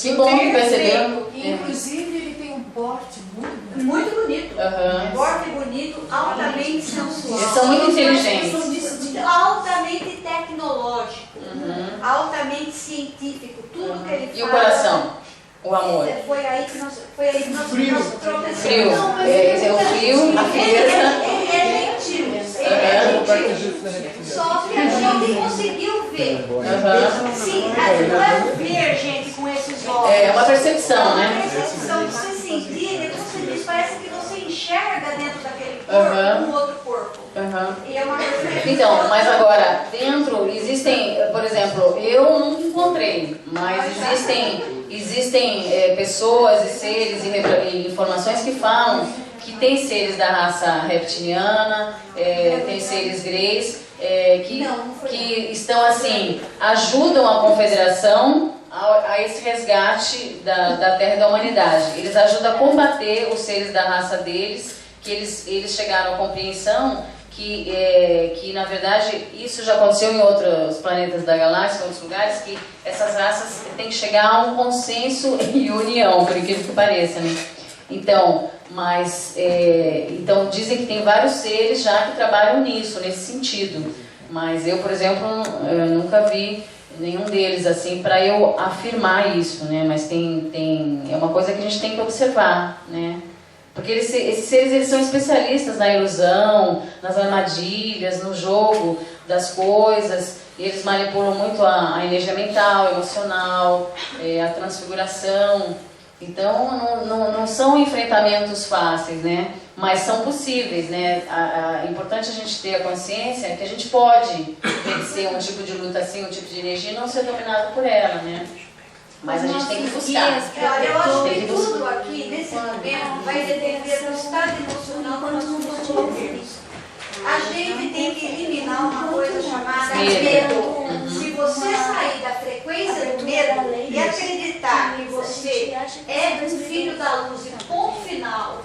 Speaker 7: Que bom que percebeu.
Speaker 3: Inclusive ele tem um porte muito bonito. Porte bonito, altamente sensual.
Speaker 7: Eles são muito inteligentes.
Speaker 3: Altamente tecnológico, altamente científico, tudo que ele faz.
Speaker 7: E o coração? O amor?
Speaker 3: Foi aí que nós tropeçamos.
Speaker 7: Frio. É o frio, a frieza.
Speaker 3: Ele é gentil. Só que a gente conseguiu ver. Sim, não é ver, gente, com esses
Speaker 7: É uma percepção,
Speaker 3: Uma
Speaker 7: né?
Speaker 3: percepção que você sentir, e você diz, parece que você enxerga dentro daquele corpo um outro corpo. E é uma coisa que
Speaker 7: Então, mas agora, dentro existem, por exemplo, eu nunca encontrei, mas existem pessoas e seres e informações que falam que tem seres da raça reptiliana, tem seres greys, que estão assim, ajudam a confederação a esse resgate da Terra e da humanidade. Eles ajudam a combater os seres da raça deles, que eles chegaram à compreensão que na verdade isso já aconteceu em outros planetas da galáxia, em outros lugares, que essas raças têm que chegar a um consenso e união, por incrível que pareça, né? Então, então dizem que tem vários seres já que trabalham nisso, nesse sentido. Mas eu, por exemplo, eu nunca vi nenhum deles assim para eu afirmar isso, né? Mas é uma coisa que a gente tem que observar, né? Porque esses seres eles são especialistas na ilusão, nas armadilhas, no jogo das coisas. E eles manipulam muito a energia mental, emocional, a transfiguração. Então não são enfrentamentos fáceis, né? Mas são possíveis, né? É importante a gente ter a consciência que a gente pode vencer um tipo de luta assim, um tipo de energia e não ser dominado por ela, né? Mas a gente tem que buscar.
Speaker 3: Eu acho que tudo aqui, nesse momento, vai depender do estado emocional que nós somos colocados. A gente tem que eliminar uma coisa chamada medo. Se você sair da frequência do medo e acreditar que você é um filho da luz e ponto final,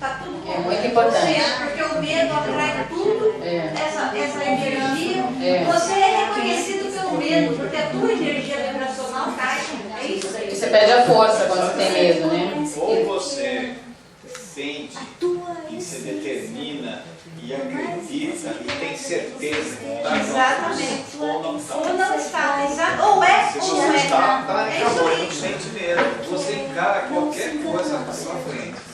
Speaker 3: tá tudo bom.
Speaker 7: É muito importante.
Speaker 3: Porque o medo atrai tudo, essa energia. Você é reconhecido pelo medo, porque a tua energia vibracional cai. É isso aí.
Speaker 7: E você perde a força quando você tem medo, né?
Speaker 8: Ou você sente, e se determina e acredita e tem certeza que está.
Speaker 3: Exatamente.
Speaker 8: Ou não está.
Speaker 3: Ou não está. Ou é
Speaker 8: Se
Speaker 3: ou não
Speaker 8: você
Speaker 3: é.
Speaker 8: está,
Speaker 3: É isso
Speaker 8: acabou,
Speaker 3: aí.
Speaker 8: não sente medo. Você encara qualquer coisa na sua frente.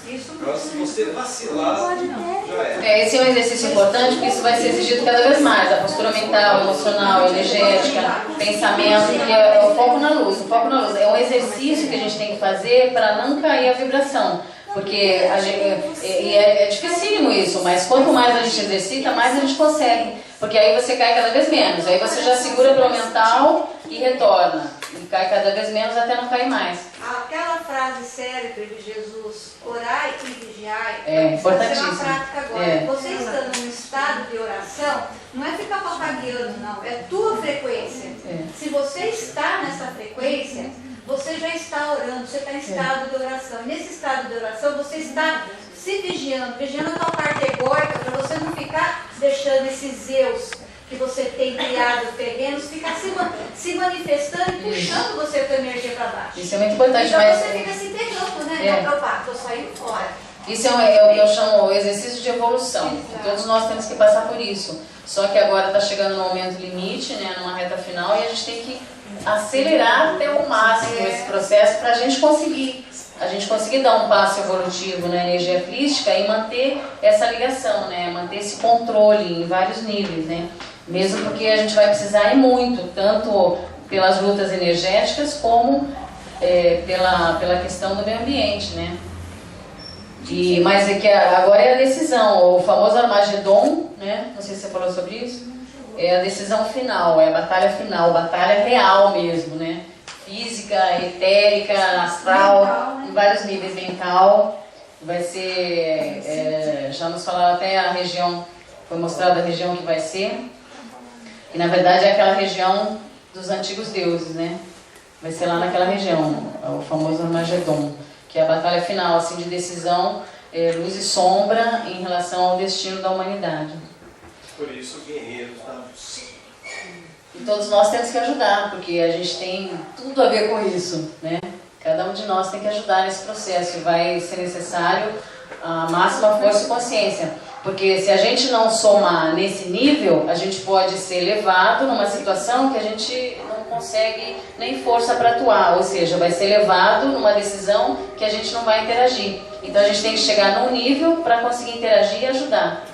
Speaker 8: Agora, se você vacilar, já é.
Speaker 7: Esse é um exercício importante, porque isso vai ser exigido cada vez mais. A postura mental, emocional, energética, pensamento, que é o foco na luz. O foco na luz é um exercício que a gente tem que fazer para não cair a vibração. Porque é dificílimo isso, mas quanto mais a gente exercita, mais a gente consegue. Porque aí você cai cada vez menos. Aí você já segura pelo mental e retorna. E cai cada vez menos até não cair mais.
Speaker 3: Aquela frase célebre de Jesus, orai e vigiai,
Speaker 7: É
Speaker 3: precisa ser
Speaker 7: importantíssimo.
Speaker 3: uma prática agora. Você estando num estado de oração, não é ficar papagueando, não. É tua frequência. Se você está nessa frequência, você já está orando, você está em estado de oração. Nesse estado de oração, você está se vigiando a tua parte egóica, para você não ficar deixando esses Zeus que você tem criado terrenos, ficar se manifestando e puxando você com a energia para baixo.
Speaker 7: Isso é muito importante.
Speaker 3: Então
Speaker 7: Mas
Speaker 3: você fica se pegando, né? Opa, estou saindo fora.
Speaker 7: isso é o que eu chamo o exercício de evolução. Todos nós temos que passar por isso. Só que agora está chegando no momento limite, né, numa reta final, e a gente tem que acelerar até o máximo esse processo para a gente conseguir dar um passo evolutivo na energia crística e manter essa ligação, né, manter esse controle em vários níveis, né, mesmo porque a gente vai precisar ir muito, tanto pelas lutas energéticas como pela questão do meio ambiente, né. Mas é que agora é a decisão, o famoso Armagedon, né, não sei se você falou sobre isso. É a decisão final, é a batalha final, batalha real mesmo, né? Física, etérica, astral, em vários níveis, mental. Vai ser, já nos falaram até a região, foi mostrada a região que vai ser. E na verdade é aquela região dos antigos deuses, né? Vai ser lá naquela região, o famoso Armagedon, que é a batalha final, assim, de decisão, luz e sombra em relação ao destino da humanidade.
Speaker 8: Por isso, guerreiros da luz.
Speaker 7: E todos nós temos que ajudar, porque a gente tem tudo a ver com isso, né? Cada um de nós tem que ajudar nesse processo e vai ser necessário a máxima força e consciência. Porque se a gente não somar nesse nível, a gente pode ser levado numa situação que a gente não consegue nem força para atuar, ou seja, vai ser levado numa decisão que a gente não vai interagir. Então a gente tem que chegar num nível para conseguir interagir e ajudar.